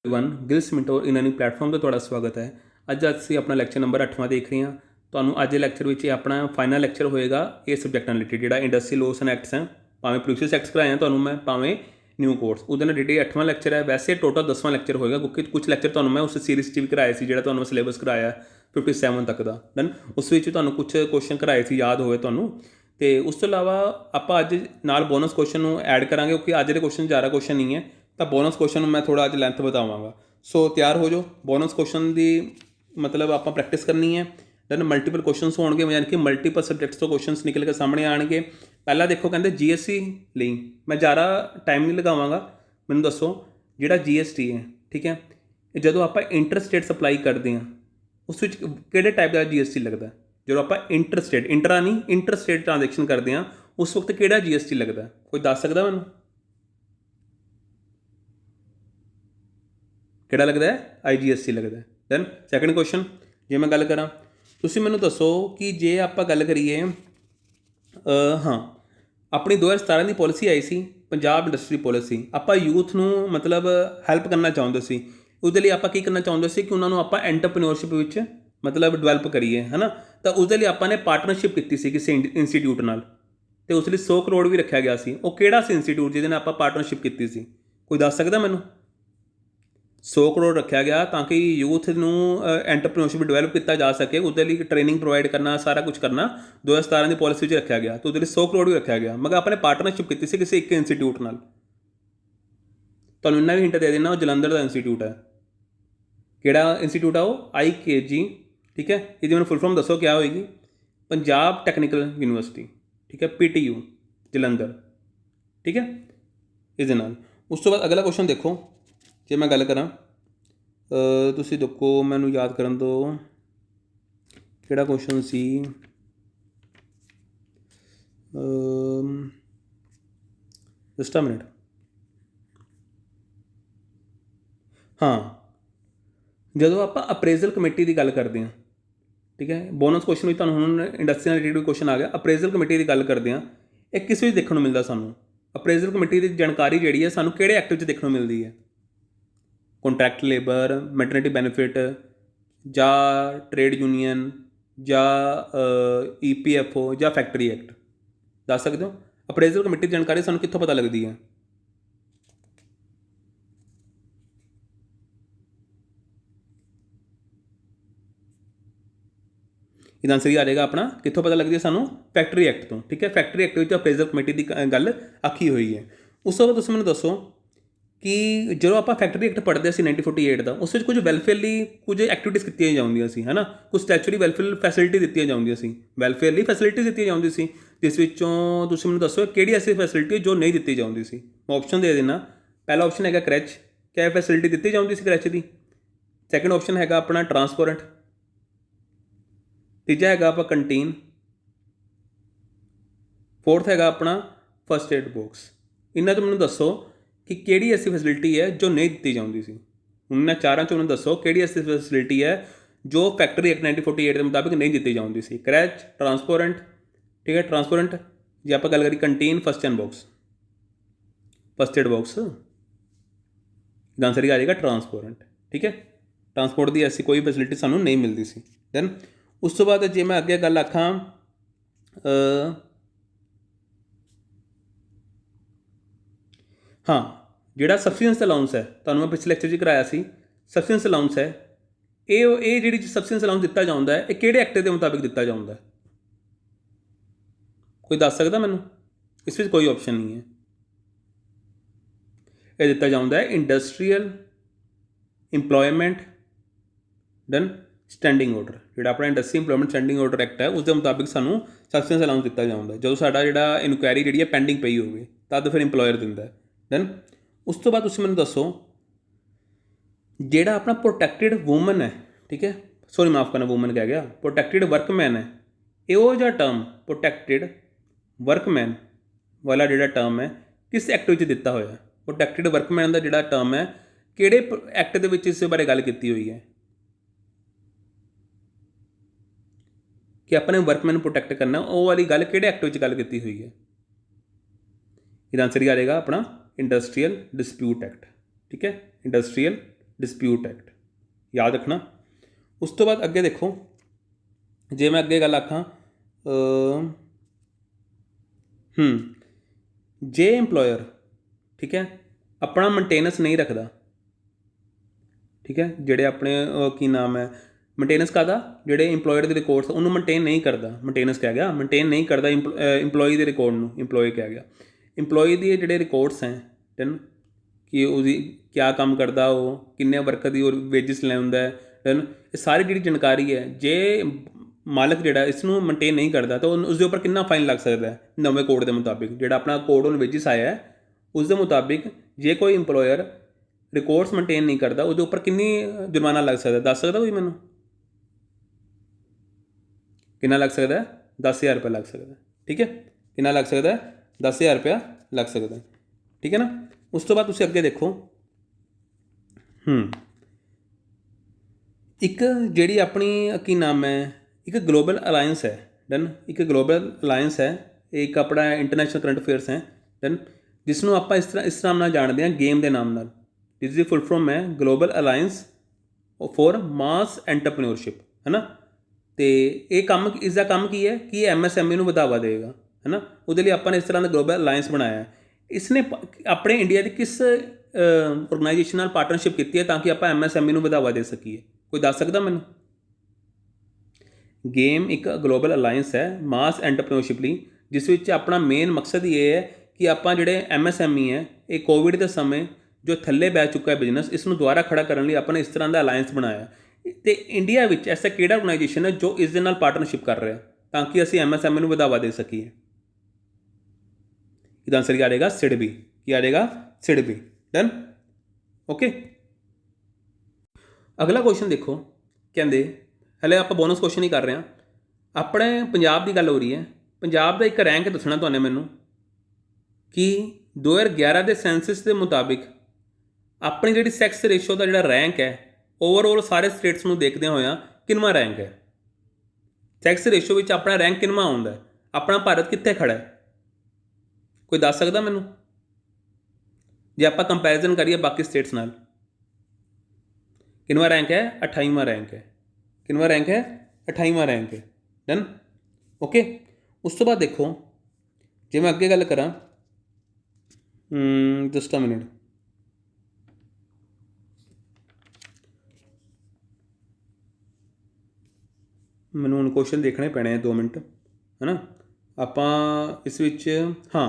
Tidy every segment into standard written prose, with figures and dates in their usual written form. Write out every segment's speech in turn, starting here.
One Giles ਮਿੰਟੋ ਇਨਨੀ platform ਤੇ ਤੁਹਾਡਾ ਸਵਾਗਤ ਹੈ। ਅੱਜ ਅਸੀਂ ਆਪਣਾ ਲੈਕਚਰ ਨੰਬਰ 8ਵਾਂ ਦੇਖ ਰਹੇ ਹਾਂ। ਤੁਹਾਨੂੰ ਅੱਜ ਦੇ ਲੈਕਚਰ ਵਿੱਚ ਇਹ ਆਪਣਾ ਫਾਈਨਲ ਲੈਕਚਰ ਹੋਏਗਾ ਇਹ ਸਬਜੈਕਟ ਨਾਲ ਰਿਲੇਟਡ ਜਿਹੜਾ ਇੰਡਸਟਰੀਅਲ ਲੋਸ ਐਂਡ ਐਕਟਸ ਹੈ। ਭਾਵੇਂ ਪ੍ਰੀਵੀਅਸ ਐਕਟਸ ਕਰਾਇਆ ਤੁਹਾਨੂੰ ਮੈਂ, ਭਾਵੇਂ ਨਿਊ ਕੋਰਸ, ਉਹਦੇ ਨਾਲ ਰਿਲੇਟਡ 8ਵਾਂ ਲੈਕਚਰ ਹੈ। ਵੈਸੇ ਟੋਟਲ 10ਵਾਂ ਲੈਕਚਰ ਹੋਏਗਾ ਕਿਉਂਕਿ ਕੁਝ ਲੈਕਚਰ ਤੁਹਾਨੂੰ ਮੈਂ ਉਸ ਸੀਰੀਜ਼ 'ਚ ਵੀ ਕਰਾਏ ਸੀ ਜਿਹੜਾ ਤੁਹਾਨੂੰ ਸਿਲੇਬਸ ਕਰਾਇਆ 57 ਤੱਕ ਦਾ। ਦੈਨ ਉਸ ਵਿੱਚ ਤੁਹਾਨੂੰ ਕੁਝ ਕੁਐਸਚਨ ਕਰਾਏ ਸੀ, ਯਾਦ ਹੋਵੇ ਤੁਹਾਨੂੰ। ਅਤੇ ਉਸ ਤੋਂ ਇਲਾਵਾ ਆਪਾਂ ਅੱਜ ਨਾਲ ਬੋਨਸ ਕੁਐਸਚਨ ਨੂੰ ਐਡ ਕਰਾਂਗੇ ਕਿਉਂਕਿ ਅੱਜ ਦੇ ਕੁਐਸਚਨ ਜ਼ਿਆਦਾ ਕੁਐਸਚਨ ਨਹੀਂ ਹੈ, ਤਾਂ ਬੋਨਸ ਕੁਐਸਚਨ ਨੂੰ ਮੈਂ ਥੋੜ੍ਹਾ ਅੱਜ ਲੈਂਥ ਵਧਾਵਾਂਗਾ। ਸੋ ਤਿਆਰ ਹੋ ਜਾਓ। ਬੋਨਸ ਕੁਐਸਚਨ ਦੀ ਮਤਲਬ ਆਪਾਂ ਪ੍ਰੈਕਟਿਸ ਕਰਨੀ ਹੈ। ਦੈਨ ਮਲਟੀਪਲ ਕੁਐਸਚਨਸ ਹੋਣਗੇ, ਯਾਨੀ ਕਿ ਮਲਟੀਪਲ ਸਬਜੈਕਟਸ ਤੋਂ ਕੁਐਸਚਨਸ ਨਿਕਲ ਕੇ ਸਾਹਮਣੇ ਆਉਣਗੇ। ਪਹਿਲਾਂ ਦੇਖੋ, ਕਹਿੰਦੇ GST ਲਈ ਮੈਂ ਜ਼ਿਆਦਾ ਟਾਈਮ ਨਹੀਂ ਲਗਾਵਾਂਗਾ। ਮੈਨੂੰ ਦੱਸੋ ਜਿਹੜਾ GST ਹੈ, ਠੀਕ ਹੈ, ਇਹ ਜਦੋਂ ਆਪਾਂ ਇੰਟਰ ਸਟੇਟ ਸਪਲਾਈ ਕਰਦੇ ਹਾਂ ਉਸ ਵਿੱਚ ਕਿਹੜੇ ਟਾਈਪ ਦਾ GST ਲੱਗਦਾ? ਜਦੋਂ ਆਪਾਂ ਇੰਟਰ ਸਟੇਟ, ਇੰਟਰਾ ਨਹੀਂ, ਇੰਟਰ ਸਟੇਟ ਟ੍ਰਾਂਜੈਕਸ਼ਨ ਕਰਦੇ ਹਾਂ ਉਸ ਵਕਤ ਕਿਹੜਾ GST ਲੱਗਦਾ? ਕੋਈ ਦੱਸ ਸਕਦਾ ਮੈਨੂੰ? ਕਿਹੜਾ ਲੱਗਦਾ ਹੈ? IGST ਲੱਗਦਾ ਹੈ। ਦੈਨ ਸੈਕੰਡ ਕੁਐਸਚਨ ਜੇ ਮੈਂ ਗੱਲ ਕਰਾਂ, ਤੁਸੀਂ ਮੈਨੂੰ ਦੱਸੋ ਕਿ ਜੇ ਆਪਾਂ ਗੱਲ ਕਰੀਏ ਹਾਂ ਆਪਣੀ 2017 ਦੀ ਪੋਲਿਸੀ ਆਈ ਸੀ ਪੰਜਾਬ ਇੰਡਸਟਰੀ ਪੋਲਿਸੀ। ਆਪਾਂ ਯੂਥ ਨੂੰ ਮਤਲਬ ਹੈਲਪ ਕਰਨਾ ਚਾਹੁੰਦੇ ਸੀ। ਉਹਦੇ ਲਈ ਆਪਾਂ ਕੀ ਕਰਨਾ ਚਾਹੁੰਦੇ ਸੀ ਕਿ ਉਹਨਾਂ ਨੂੰ ਆਪਾਂ ਐਂਟਰਪ੍ਰੀਨਿਓਰਸ਼ਿਪ ਵਿੱਚ ਮਤਲਬ ਡਿਵੈਲਪ ਕਰੀਏ, ਹੈ ਨਾ। ਤਾਂ ਉਸਦੇ ਲਈ ਆਪਾਂ ਨੇ ਪਾਰਟਨਰਸ਼ਿਪ ਕੀਤੀ ਸੀ ਕਿਸੇ ਇੰਸਟੀਟਿਊਟ ਨਾਲ, ਅਤੇ ਉਸ ਲਈ 100 ਕਰੋੜ ਵੀ ਰੱਖਿਆ ਗਿਆ ਸੀ। ਉਹ ਕਿਹੜਾ ਸੀ ਇੰਸਟੀਟਿਊਟ ਜਿਹਦੇ ਨਾਲ ਆਪਾਂ ਪਾਰਟਨਰਸ਼ਿਪ ਕੀਤੀ ਸੀ? ਕੋਈ ਦੱਸ ਸਕਦਾ ਮੈਨੂੰ? 100 ਕਰੋੜ ਰੱਖਿਆ ਗਿਆ ਤਾਂ ਕਿ ਯੂਥ ਨੂੰ ਐਂਟਰਪ੍ਰੀਨਿਓਰਸ਼ਿਪ ਡਿਵੈਲਪ ਕੀਤਾ ਜਾ ਸਕੇ। ਉਹਦੇ ਲਈ ਟ੍ਰੇਨਿੰਗ ਪ੍ਰੋਵਾਈਡ ਕਰਨਾ, ਸਾਰਾ ਕੁਝ ਕਰਨਾ 2017 ਦੀ ਪੋਲਿਸੀ ਵਿੱਚ ਰੱਖਿਆ ਗਿਆ। ਤਾਂ ਉਹਦੇ ਲਈ 100 ਕਰੋੜ ਵੀ ਰੱਖਿਆ ਗਿਆ, ਮਗਰ ਆਪਾਂ ਨੇ ਪਾਰਟਨਰਸ਼ਿਪ ਕੀਤੀ ਸੀ ਕਿਸੇ ਇੱਕ ਇੰਸਟੀਟਿਊਟ ਨਾਲ। ਤੁਹਾਨੂੰ ਇੰਨਾ ਵੀ ਹਿੰਟ ਦੇ ਦੇਣਾ, ਉਹ ਜਲੰਧਰ ਦਾ ਇੰਸਟੀਟਿਊਟ ਹੈ। ਕਿਹੜਾ ਇੰਸਟੀਟਿਊਟ ਆ ਉਹ? IKG, ਠੀਕ ਹੈ। ਇਹਦੀ ਮੈਨੂੰ ਫੁੱਲ ਫਾਰਮ ਦੱਸੋ ਕਿਆ ਹੋਏਗੀ? ਪੰਜਾਬ ਟੈਕਨੀਕਲ ਯੂਨੀਵਰਸਿਟੀ, ਠੀਕ ਹੈ, PTU ਜਲੰਧਰ, ਠੀਕ ਹੈ। ਇਹਦੇ ਨਾਲ ਉਸ ਤੋਂ ਬਾਅਦ ਅਗਲਾ ਕੁਐਸਚਨ ਦੇਖੋ, ਜੇ ਮੈਂ ਗੱਲ ਕਰਾਂ ਤੁਸੀਂ ਦੇਖੋ, ਮੈਨੂੰ ਯਾਦ ਕਰਨ ਦਿਓ ਕਿਹੜਾ ਕੁਐਸਚਨ ਸੀ। Just a minute. ਹਾਂ, ਜਦੋਂ ਆਪਾਂ ਅਪਰੇਜ਼ਲ ਕਮੇਟੀ ਦੀ ਗੱਲ ਕਰਦੇ ਹਾਂ, ਠੀਕ ਹੈ, ਬੋਨਸ ਕੁਐਸਚਨ ਵਿੱਚ ਤੁਹਾਨੂੰ ਹੁਣ ਇੰਡਸਟਰੀ ਨਾਲ ਰਿਲੇਟਡ ਕੁਐਸਚਨ ਆ ਗਿਆ। ਅਪਰੇਜ਼ਲ ਕਮੇਟੀ ਦੀ ਗੱਲ ਕਰਦੇ ਹਾਂ, ਇਹ ਕਿਸ ਵਿੱਚ ਦੇਖਣ ਨੂੰ ਮਿਲਦਾ ਸਾਨੂੰ? ਅਪਰੇਜ਼ਲ ਕਮੇਟੀ ਦੀ ਜਾਣਕਾਰੀ ਜਿਹੜੀ ਹੈ ਸਾਨੂੰ ਕਿਹੜੇ ਐਕਟ ਵਿੱਚ ਦੇਖਣ ਨੂੰ ਮਿਲਦੀ ਹੈ? ਕੰਟਰੈਕਟ ਲੇਬਰ, ਮੈਟਰਨਿਟੀ ਬੈਨੀਫਿਟ, ਜਾਂ ਟ੍ਰੇਡ ਯੂਨੀਅਨ, ਜਾਂ EPFO, ਜਾਂ ਫੈਕਟਰੀ ਐਕਟ? ਦੱਸ ਸਕਦੇ ਹੋ? ਅਪਰੇਜ਼ਲ ਕਮੇਟੀ ਦੀ ਜਾਣਕਾਰੀ ਸਾਨੂੰ ਕਿੱਥੋਂ ਪਤਾ ਲੱਗਦੀ ਹੈ? ਇਹਦਾ ਆਨਸਰ ਹੀ ਆ ਜਾਏਗਾ ਆਪਣਾ, ਕਿੱਥੋਂ ਪਤਾ ਲੱਗਦੀ ਹੈ ਸਾਨੂੰ? ਫੈਕਟਰੀ ਐਕਟ ਤੋਂ, ਠੀਕ ਹੈ। ਫੈਕਟਰੀ ਐਕਟ ਵਿੱਚ ਅਪਰੇਜ਼ਲ ਕਮੇਟੀ ਦੀ ਗੱਲ ਆਖੀ ਹੋਈ ਹੈ। ਉਸ ਤੋਂ ਬਾਅਦ ਤੁਸੀਂ ਮੈਨੂੰ ਦੱਸੋ ਕਿ ਜਦੋਂ ਆਪਾਂ ਫੈਕਟਰੀ ਐਕਟ ਪੜ੍ਹਦੇ ਸੀ 1948 ਦਾ, ਉਸ ਵਿੱਚ ਕੁਝ ਵੈਲਫੇਅਰ ਲਈ ਕੁਝ ਐਕਟੀਵਿਟੀਜ਼ ਕੀਤੀਆਂ ਜਾਂਦੀਆਂ ਸੀ, ਹੈ ਨਾ। ਕੁਝ ਸਟੈਚੂਰੀ ਵੈਲਫੇਅਰ ਫੈਸਿਲਿਟੀ ਦਿੱਤੀਆਂ ਜਾਂਦੀਆਂ ਸੀ, ਵੈਲਫੇਅਰ ਲਈ ਫੈਸਿਲਿਟੀ ਦਿੱਤੀ ਜਾਂਦੀ ਸੀ, ਜਿਸ ਵਿੱਚੋਂ ਤੁਸੀਂ ਮੈਨੂੰ ਦੱਸੋ ਕਿਹੜੀ ਐਸੀ ਫੈਸਿਲਿਟੀ ਜੋ ਨਹੀਂ ਦਿੱਤੀ ਜਾਂਦੀ ਸੀ? ਮੈਂ ਆਪਸ਼ਨ ਦੇ ਦੇਣਾ। ਪਹਿਲਾ ਆਪਸ਼ਨ ਹੈਗਾ ਕਰੈਚ, ਕਿਆ ਫੈਸਿਲਿਟੀ ਦਿੱਤੀ ਜਾਂਦੀ ਸੀ ਕਰੈਚ ਦੀ? ਸੈਕੰਡ ਆਪਸ਼ਨ ਹੈਗਾ ਆਪਣਾ ਟਰਾਂਸਪੋਰੈਂਟ। ਤੀਜਾ ਹੈਗਾ ਆਪਾਂ ਕੰਟੀਨ। ਫੋਰਥ ਹੈਗਾ ਆਪਣਾ ਫਸਟ ਏਡ ਬਾਕਸ। ਇਹਨਾਂ ਤੋਂ ਮੈਨੂੰ ਦੱਸੋ ਕਿ ਕਿਹੜੀ ਐਸੀ ਫੈਸਿਲਿਟੀ ਹੈ ਜੋ ਨਹੀਂ ਦਿੱਤੀ ਜਾਂਦੀ ਸੀ? ਹੁਣ ਇਹਨਾਂ ਚਾਰਾਂ 'ਚੋਂ ਮੈਨੂੰ ਦੱਸੋ ਕਿਹੜੀ ਐਸੀ ਫੈਸਿਲਿਟੀ ਹੈ ਜੋ ਫੈਕਟਰੀ ਐਕਟ 1948 ਦੇ ਮੁਤਾਬਿਕ ਨਹੀਂ ਦਿੱਤੀ ਜਾਂਦੀ ਸੀ? ਕਰੈਚ, ਟਰਾਂਸਪੋਰੈਂਟ, ਠੀਕ ਹੈ, ਟਰਾਂਸਪੋਰੈਂਟ। ਜੇ ਆਪਾਂ ਗੱਲ ਕਰੀ canteen, first aid box, first aid box, ਇਹਦਾ ਆਨਸਰ ਹੀ ਆ ਜਾਏਗਾ ਟਰਾਂਸਪੋਰੈਂਟ, ਠੀਕ ਹੈ। ਟਰਾਂਸਪੋਰਟ ਦੀ ਐਸੀ ਕੋਈ ਫੈਸਿਲਿਟੀ ਸਾਨੂੰ ਨਹੀਂ ਮਿਲਦੀ ਸੀ। ਦੈਨ ਉਸ ਤੋਂ ਬਾਅਦ ਜੇ ਮੈਂ ਅੱਗੇ ਗੱਲ ਆਖਾਂ, ਹਾਂ, ਜਿਹੜਾ ਸਬਸਿਡੈਂਸ ਅਲਾਊਂਸ ਹੈ, ਤੁਹਾਨੂੰ ਮੈਂ ਪਿਛਲੇ ਲੈਕਚਰ 'ਚ ਕਰਾਇਆ ਸੀ। ਸਬਸਿਡੈਂਸ ਅਲਾਊਂਸ ਹੈ, ਇਹ ਜਿਹੜੀ ਸਬਸਿਡੈਂਸ ਅਲਾਊਂਸ ਦਿੱਤਾ ਜਾਂਦਾ ਹੈ, ਇਹ ਕਿਹੜੇ ਐਕਟ ਦੇ ਮੁਤਾਬਿਕ ਦਿੱਤਾ ਜਾਂਦਾ? ਕੋਈ ਦੱਸ ਸਕਦਾ ਮੈਨੂੰ? ਇਸ ਵਿੱਚ ਕੋਈ ਆਪਸ਼ਨ ਨਹੀਂ ਹੈ। ਇਹ ਦਿੱਤਾ ਜਾਂਦਾ ਹੈ industrial employment then standing order. ਜਿਹੜਾ ਆਪਣਾ industry employment standing order act ਹੈ, ਉਸ ਦੇ ਮੁਤਾਬਿਕ ਸਾਨੂੰ ਸਬਸਿਡੈਂਸ ਅਲਾਊਂਸ ਦਿੱਤਾ ਜਾਂਦਾ ਜਦੋਂ ਸਾਡਾ ਜਿਹੜਾ ਇਨਕੁਆਇਰੀ ਜਿਹੜੀ ਹੈ ਪੈਂਡਿੰਗ ਪਈ ਹੋਵੇ, ਤਦ ਫਿਰ ਇੰਪਲੋਇਰ ਦਿੰਦਾ। ਦੈਨ ਉਸ ਤੋਂ ਬਾਅਦ ਤੁਸੀਂ ਮੈਨੂੰ ਦੱਸੋ ਜਿਹੜਾ ਆਪਣਾ ਪ੍ਰੋਟੈਕਟਿਡ ਵੂਮਨ ਹੈ, ਠੀਕ ਹੈ, ਸੋਰੀ ਮਾਫ ਕਰਨਾ, ਵੂਮਨ ਕਹਿ ਗਿਆ, ਪ੍ਰੋਟੈਕਟਿਡ ਵਰਕਮੈਨ ਹੈ, ਇਹ ਉਹ ਜਿਹਾ ਟਰਮ ਪ੍ਰੋਟੈਕਟਿਡ ਵਰਕਮੈਨ ਵਾਲਾ ਜਿਹੜਾ ਟਰਮ ਹੈ ਕਿਸ ਐਕਟ ਵਿੱਚ ਦਿੱਤਾ ਹੋਇਆ? ਪ੍ਰੋਟੈਕਟਿਡ ਵਰਕਮੈਨ ਦਾ ਜਿਹੜਾ ਟਰਮ ਹੈ ਕਿਹੜੇ ਐਕਟ ਦੇ ਵਿੱਚ ਇਸ ਬਾਰੇ ਗੱਲ ਕੀਤੀ ਹੋਈ ਹੈ ਕਿ ਆਪਣੇ ਵਰਕਮੈਨ ਨੂੰ ਪ੍ਰੋਟੈਕਟ ਕਰਨਾ? ਉਹ ਵਾਲੀ ਗੱਲ ਕਿਹੜੇ ਐਕਟ ਵਿੱਚ ਗੱਲ ਕੀਤੀ ਹੋਈ ਹੈ? ਇਹਦਾ ਆਨਸਰ ਹੀ ਆ ਜਾਏਗਾ ਆਪਣਾ ਇੰਡਸਟਰੀਅਲ ਡਿਸਪਿਊਟ ਐਕਟ, ਠੀਕ ਹੈ, ਇੰਡਸਟਰੀਅਲ डिस्प्यूट एक्ट, याद रखना। उस तो बाद अगे देखो, जे मैं अगे गल आखां, जे इंप्लॉयर, ठीक है, अपना मेनटेनेंस नहीं रखता, ठीक है, जेडे अपने की नाम है मेनटेनेंस कादा, जेडे इंप्लॉयर के रिकॉर्ड्स उन्होंने मेनटेन नहीं करता, मेनटेनेंस कह गया, मेनटेन नहीं करता इंप्लॉय के रिकॉर्ड में, इंप्लॉय कह गया, इंप्लॉय के जेडे रिकॉर्ड्स हैं डन, कि उसकी क्या काम करता, वो किन्ने वर्कर की वेजिस लैंदा है डन, ये सारी जी जानकारी है, जे मालक जोड़ा इसनों मेनटेन नहीं करता तो उसके उपर कितना फाइन लग सकता है, नवे कोड के मुताबिक, जोड़ा अपना कोड ऑन वेजिस आया है उसके मुताबिक, जे कोई इंप्लॉयर रिकॉर्ड्स मेनटेन नहीं करता उसके उपर किन्नी जुर्माना लग सकता, दस सकता कोई मैनू, कितना लग सकता है, 10,000 रुपया लग सकता है, ठीक है, कितना लग सकता है, 10,000 रुपया लग सकता है, ठीक है ना। उस तो बाद तुम अगे देखो, एक जी अपनी की नाम है, एक ग्लोबल अलायंस है डन, एक ग्लोबल अलायंस है, एक अपना इंटरनेशनल करंट अफेयर्स है डन, जिसनों आप इस नाम नाल जानते हैं, गेम के नाम नाल, जिसकी फुल फॉर्म है global alliance for mass entrepreneurship, है ना। तो ये काम, इसका काम की है कि MSME ਨੂੰ ਵਧਾਵਾ ਦੇਗਾ, है ना, ਉਹਦੇ ਲਈ ਆਪਾਂ ਨੇ ਇਸ ਤਰ੍ਹਾਂ ਦਾ ਗਲੋਬਲ ਅਲਾਇੰਸ ਬਣਾਇਆ ਹੈ। ਇਸਨੇ ਆਪਣੇ ਇੰਡੀਆ ਦੀ ਕਿਸ ਆਰਗੇਨਾਈਜੇਸ਼ਨ ਨਾਲ ਪਾਰਟਨਰਸ਼ਿਪ ਕੀਤੀ ਹੈ ਤਾਂ ਕਿ ਆਪਾਂ MSME ਨੂੰ ਵਧਾਵਾ ਦੇ ਸਕੀਏ, ਕੋਈ ਦੱਸ ਸਕਦਾ ਮੈਨੂੰ। ਗੇਮ ਇੱਕ ਗਲੋਬਲ ਅਲਾਇੰਸ ਹੈ ਮਾਸ ਐਂਟਰਪ੍ਰੈਨਿਓਰਸ਼ਿਪ ਲਈ, ਜਿਸ ਵਿੱਚ ਆਪਣਾ ਮੇਨ ਮਕਸਦ ਇਹ ਹੈ ਕਿ ਆਪਾਂ ਜਿਹੜੇ MSME ਹੈ, ਇਹ ਕੋਵਿਡ ਦੇ ਸਮੇਂ ਜੋ ਥੱਲੇ ਬਹਿ ਚੁੱਕਾ ਹੈ ਬਿਜ਼ਨਸ, ਇਸ ਨੂੰ ਦੁਬਾਰਾ ਖੜਾ ਕਰਨ ਲਈ ਆਪਾਂ ਨੇ ਇਸ ਤਰ੍ਹਾਂ ਦਾ ਅਲਾਇੰਸ ਬਣਾਇਆ। तो इंडिया में ऐसा किहड़ा ऑर्गेनाइजेशन है जो इस दे नाल पार्टनरशिप कर रहा है ताकि असी MSME ਨੂੰ ਵਧਾਵਾ दे सकीए। इसका आंसर क्या आएगा, सिडबी, क्या आएगा, सिडबी, डन, ओके। अगला क्वेश्चन देखो, कहते हले आप बोनस क्वेश्चन ही कर रहे हैं, अपने पंजाब की गल हो रही है, पंजाब का एक रैंक दसना तुहाने मैनू कि 2011 के सेंसस के मुताबिक अपनी जी सैक्स रेशो का जोड़ा रैंक है ओवरऑल सारे स्टेट्स में देखते हुए किनवा रैंक है, सैक्स रेशो में अपना रैंक किनवा आता है, अपना भारत कितने खड़ा है, कोई दस सकता मैनू, जे आप कंपैरिजन करिए बाकी स्टेट्स नाल, किनवा रैंक है, 28वां रैंक है, किनवा रैंक है, 28वां रैंक है, डन, ओके। उस तो बाद देखो, जे मैं अगे गल करा, जस्ट अ मिनट, मैनू हुण क्वेश्चन देखने पैने 2 मिनट, है ना। आपां इस विच हाँ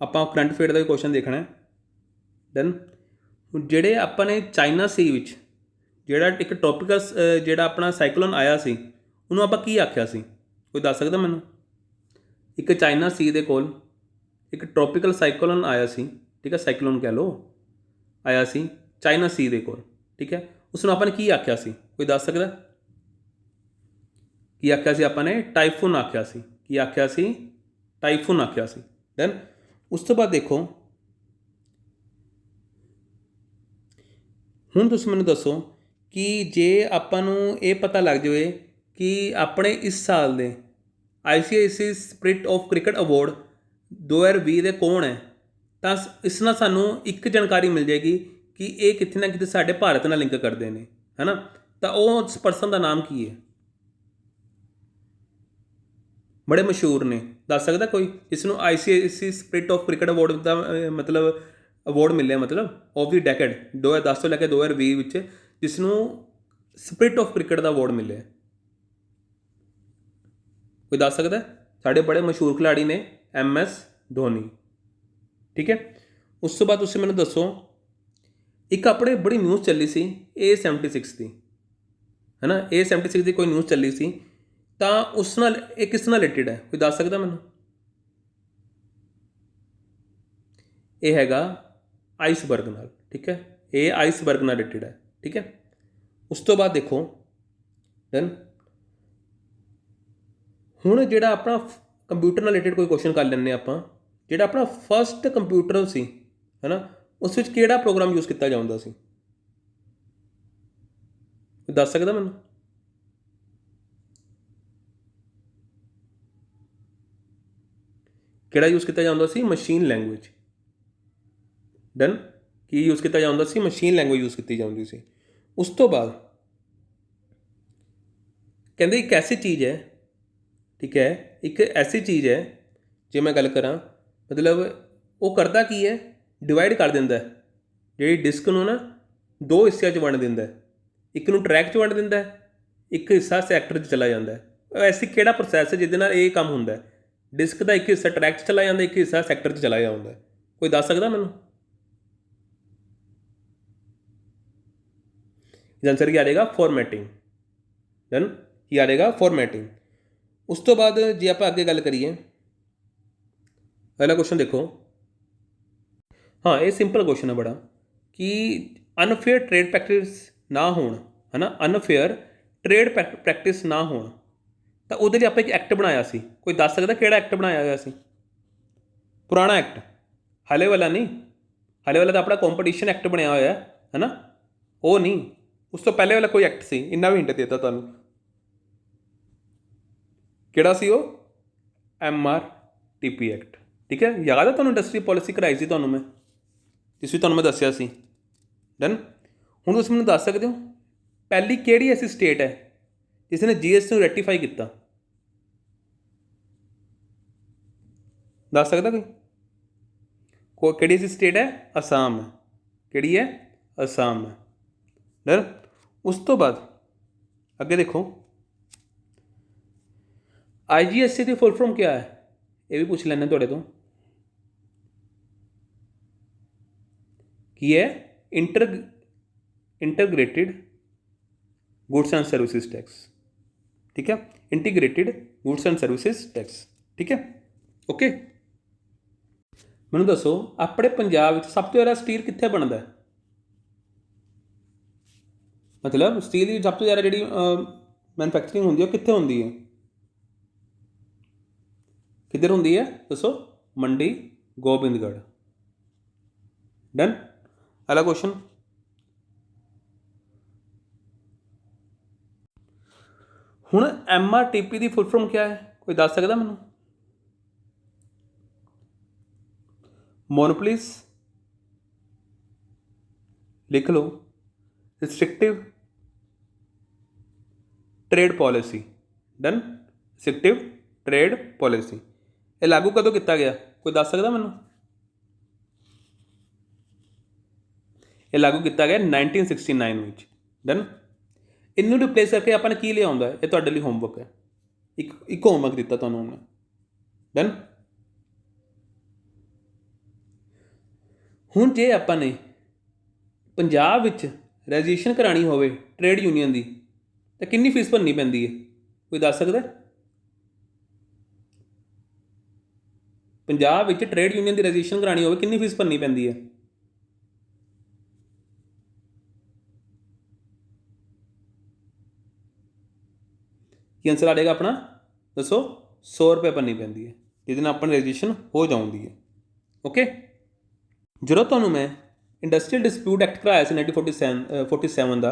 आपां करंट अफेयर का भी क्वेश्चन देखना है, डन। जिहड़े आपां ने चाइना सी विच जिहड़ा एक ट्रॉपिकल जिहड़ा अपना साइक्लोन आया सी उहनूं आपां की आख्या सी, कोई दस सकदा मैनू। एक चाइना सी दे कोल एक ट्रॉपिकल साइक्लोन आया सी, ठीक है, साइक्लोन कह लो, आया सी चाइना सी दे कोल, ठीक है, उसनूं आपां ने की आख्या सी, कोई दस सकदा। की आख्या सी आपां ने, टाइफून आख्या सी, की आख्या सी, टाइफून आख्या सी, डन। उस तो बाद देखो, हुण तुसीं मैनूं दसो कि जे आपां नूं ये पता लग जाए कि अपने इस साल दे ICICI spirit of cricket award 2020 दे कौन है, तो इस नाल सानूं एक जानकारी मिल जाएगी कि ये कितने ना कितने साडे भारत नाल लिंक करते हैं, है ना, तो उस पर्सन का नाम की है, बड़े मशहूर ने, दस सकता कोई इसनों ICICI spirit of cricket award का मतलब अवॉर्ड मिले, मतलब ऑफ द डेकेड 2010 तो लैके 2020 जिसनों स्पिरिट ऑफ क्रिकेट का अवॉर्ड मिले, कोई दस सकता है। साढ़े बड़े मशहूर खिलाड़ी ने MS धोनी, ठीक है। उस तो बाद तुसीं मैनूं दसो, एक अपने बड़ी न्यूज़ चली सी A76 की, है ना, A76 की कोई न्यूज़ चली सी, तो उस नाल ये किस नाल रिलेटेड है, कोई दस सकता मैनूं। ये हैगा आइसबर्ग नाल, ठीक है, ये आइसबर्ग नाल रिलेटेड है, ठीक है। उस तो बाद देखो, डन, हुण जिहड़ा अपना कंप्यूटर नाल रिलेटेड कोई क्वेश्चन कर लैंदे आपां, जिहड़ा अपना फस्ट कंप्यूटर सी, है ना, उस विच किहड़ा प्रोग्राम यूज़ किया जाता सी, दस सकदा मैनूं। किहड़ा यूज़ किया जाता सी, मशीन लैंग्वेज, डन, ਕੀ ਯੂਜ਼ ਕੀਤਾ ਜਾਂਦਾ ਸੀ? ਮਸ਼ੀਨ ਲੈਂਗੁਏਜ ਯੂਜ਼ ਕੀਤੀ ਜਾਂਦੀ ਸੀ। ਉਸ ਤੋਂ ਬਾਅਦ ਕਹਿੰਦੇ ਇੱਕ ਐਸੀ ਚੀਜ਼ ਹੈ, ਠੀਕ ਹੈ, ਇੱਕ ਐਸੀ ਚੀਜ਼ ਹੈ, ਜੇ ਮੈਂ ਗੱਲ ਕਰਾਂ ਮਤਲਬ ਉਹ ਕਰਦਾ ਕੀ ਹੈ, ਡਿਵਾਈਡ ਕਰ ਦਿੰਦਾ ਜਿਹੜੀ ਡਿਸਕ ਨੂੰ ਨਾ ਦੋ ਹਿੱਸਿਆਂ 'ਚ ਵੰਡ ਦਿੰਦਾ। ਇੱਕ ਨੂੰ ਟਰੈਕ 'ਚ ਵੰਡ ਦਿੰਦਾ, ਇੱਕ ਹਿੱਸਾ ਸੈਕਟਰ 'ਚ ਚਲਾ ਜਾਂਦਾ। ਐਸੀ ਕਿਹੜਾ ਪ੍ਰੋਸੈਸ ਹੈ ਜਿਹਦੇ ਨਾਲ ਇਹ ਕੰਮ ਹੁੰਦਾ? ਡਿਸਕ ਦਾ ਇੱਕ ਹਿੱਸਾ ਟਰੈਕ 'ਚ ਚਲਾ ਜਾਂਦਾ, ਇੱਕ ਹਿੱਸਾ ਸੈਕਟਰ 'ਚ ਚਲਾ ਜਾਂਦਾ। ਕੋਈ ਦੱਸ ਸਕਦਾ ਮੈਨੂੰ? ਇਹਦਾ ਆਨਸਰ ਕੀ ਆ ਜਾਏਗਾ? ਫੋਰਮੈਟਿੰਗ। ਡਨ। ਕੀ ਆ ਜਾਏਗਾ? ਫੋਰਮੈਟਿੰਗ। ਉਸ ਤੋਂ ਬਾਅਦ ਜੇ ਆਪਾਂ ਅੱਗੇ ਗੱਲ ਕਰੀਏ, ਅਗਲਾ ਕੁਐਸਚਨ ਦੇਖੋ। ਹਾਂ, ਇਹ ਸਿੰਪਲ ਕੁਐਸਚਨ ਹੈ ਬੜਾ, ਕਿ ਅਨਫੇਅਰ ਟ੍ਰੇਡ ਪ੍ਰੈਕਟਿਸ ਨਾ ਹੋਣ, ਹੈ ਨਾ, ਅਨਫੇਅਰ ਟ੍ਰੇਡ ਪ੍ਰੈਕਟਿਸ ਨਾ ਹੋਣ, ਤਾਂ ਉਹਦੇ ਲਈ ਆਪਾਂ ਇੱਕ ਐਕਟ ਬਣਾਇਆ ਸੀ। ਕੋਈ ਦੱਸ ਸਕਦਾ ਕਿਹੜਾ ਐਕਟ ਬਣਾਇਆ ਗਿਆ ਸੀ? ਪੁਰਾਣਾ ਐਕਟ, ਹਾਲੇ ਵਾਲਾ ਨਹੀਂ। ਹਾਲੇ ਵਾਲਾ ਤਾਂ ਆਪਣਾ ਕੰਪੀਟੀਸ਼ਨ ਐਕਟ ਬਣਿਆ ਹੋਇਆ ਹੈ ਨਾ, ਉਹ ਨਹੀਂ। ਉਸ ਤੋਂ ਪਹਿਲੇ ਵਾਲਾ ਕੋਈ ਐਕਟ ਸੀ। ਇੰਨਾ ਵੀ ਹਿੰਟ ਦੇ ਦਿੱਤਾ ਤੁਹਾਨੂੰ। ਕਿਹੜਾ ਸੀ ਉਹ? MRTP act. ਠੀਕ ਹੈ, ਯਾਦ ਹੈ ਤੁਹਾਨੂੰ? ਇੰਡਸਟਰੀ ਪੋਲਿਸੀ ਕਰਾਈ ਸੀ ਤੁਹਾਨੂੰ ਮੈਂ, ਜਿਸ ਵੀ ਤੁਹਾਨੂੰ ਮੈਂ ਦੱਸਿਆ ਸੀ। ਡਨ। ਹੁਣ ਤੁਸੀਂ ਮੈਨੂੰ ਦੱਸ ਸਕਦੇ ਹੋ ਪਹਿਲੀ ਕਿਹੜੀ ਐਸੀ ਸਟੇਟ ਹੈ ਜਿਸ ਨੇ GST ਨੂੰ ਰੈਟੀਫਾਈ ਕੀਤਾ? ਦੱਸ ਸਕਦਾ ਕੋਈ? ਕਿਹੜੀ ਐਸੀ ਸਟੇਟ ਹੈ? ਅਸਾਮ ਹੈ। ਕਿਹੜੀ ਹੈ? ਅਸਾਮ ਹੈ। ਡਨ। ਉਸ ਤੋਂ ਬਾਅਦ ਅੱਗੇ ਦੇਖੋ, IGST ਦੀ ਫੁੱਲ ਫਾਰਮ ਕਿਆ ਹੈ? ਇਹ ਵੀ ਪੁੱਛ ਲੈਂਦੇ ਤੁਹਾਡੇ ਤੋਂ। ਕੀ ਹੈ? ਇੰਟਰਗ੍ਰੇਟਿਡ ਗੁड्स एंड सर्विसेज टैक्स। ठीक है, integrated goods and services tax. ठीक है, ओके। ਮੈਨੂੰ ਦੱਸੋ ਆਪਣੇ ਪੰਜਾਬ ਵਿੱਚ ਸਭ ਤੋਂ ਜ਼ਿਆਦਾ ਸਟੀਲ ਕਿੱਥੇ ਬਣਦਾ? ਮਤਲਬ ਸਟੀਲ ਦੀ ਸਭ ਤੋਂ ਜ਼ਿਆਦਾ ਜਿਹੜੀ ਮੈਨੂਫੈਕਚਰਿੰਗ ਹੁੰਦੀ ਹੈ ਉਹ ਕਿੱਥੇ ਹੁੰਦੀ ਹੈ? ਕਿੱਧਰ ਹੁੰਦੀ ਹੈ ਦੱਸੋ? ਮੰਡੀ ਗੋਬਿੰਦਗੜ੍ਹ। ਡਨ। ਅਗਲਾ ਕੁਐਸਚਨ, ਹੁਣ MRTP ਦੀ ਫੁੱਲ ਫਾਰਮ ਕਿਆ ਹੈ? ਕੋਈ ਦੱਸ ਸਕਦਾ ਮੈਨੂੰ? ਮੋਨੋਪੋਲੀਜ਼ ਲਿਖ ਲਓ, restrictive trade policy. Done. Restrictive trade policy. ਇਹ ਲਾਗੂ ਕਦੋਂ ਕੀਤਾ ਗਿਆ? ਕੋਈ ਦੱਸ ਸਕਦਾ ਮੈਨੂੰ? ਇਹ ਲਾਗੂ ਕੀਤਾ ਗਿਆ 1969 ਵਿੱਚ। ਡਨ। ਇਹਨੂੰ ਰਿਪਲੇਸ ਕਰਕੇ ਆਪਾਂ ਨੇ ਕੀ ਲਿਆਉਂਦਾ? ਇਹ ਤੁਹਾਡੇ ਲਈ ਹੋਮਵਰਕ ਹੈ, ਇੱਕ ਹੋਮਵਰਕ ਦਿੱਤਾ ਤੁਹਾਨੂੰ ਮੈਂ। ਡਨ। ਹੁਣ ਜੇ ਆਪਾਂ ਨੇ ਪੰਜਾਬ ਵਿੱਚ ਰਜਿਸਟ੍ਰੇਸ਼ਨ ਕਰਾਉਣੀ ਹੋਵੇ ਟ੍ਰੇਡ ਯੂਨੀਅਨ ਦੀ, ਤਾਂ ਕਿੰਨੀ ਫੀਸ ਭਰਨੀ ਪੈਂਦੀ ਹੈ? ਕੋਈ ਦੱਸ ਸਕਦਾ? ਪੰਜਾਬ ਵਿੱਚ ਟ੍ਰੇਡ ਯੂਨੀਅਨ ਦੀ ਰਜਿਸਟ੍ਰੇਸ਼ਨ ਕਰਾਉਣੀ ਹੋਵੇ ਕਿੰਨੀ ਫੀਸ ਭਰਨੀ ਪੈਂਦੀ ਹੈ? ਕੀ ਆਨਸਰ ਆ ਜਾਏਗਾ ਆਪਣਾ? ਦੱਸੋ। 100 ਰੁਪਏ ਭਰਨੀ ਪੈਂਦੀ ਹੈ, ਜਿਹਦੇ ਨਾਲ ਆਪਣੀ ਰਜਿਸਟ੍ਰੇਸ਼ਨ ਹੋ ਜਾਂਦੀ ਹੈ। ਓਕੇ। ਜਦੋਂ ਤੁਹਾਨੂੰ ਮੈਂ ਇੰਡਸਟਰੀਅਲ ਡਿਸਪਿਊਟ ਐਕਟ ਕਰਾਇਆ ਸੀ 1947 ਦਾ,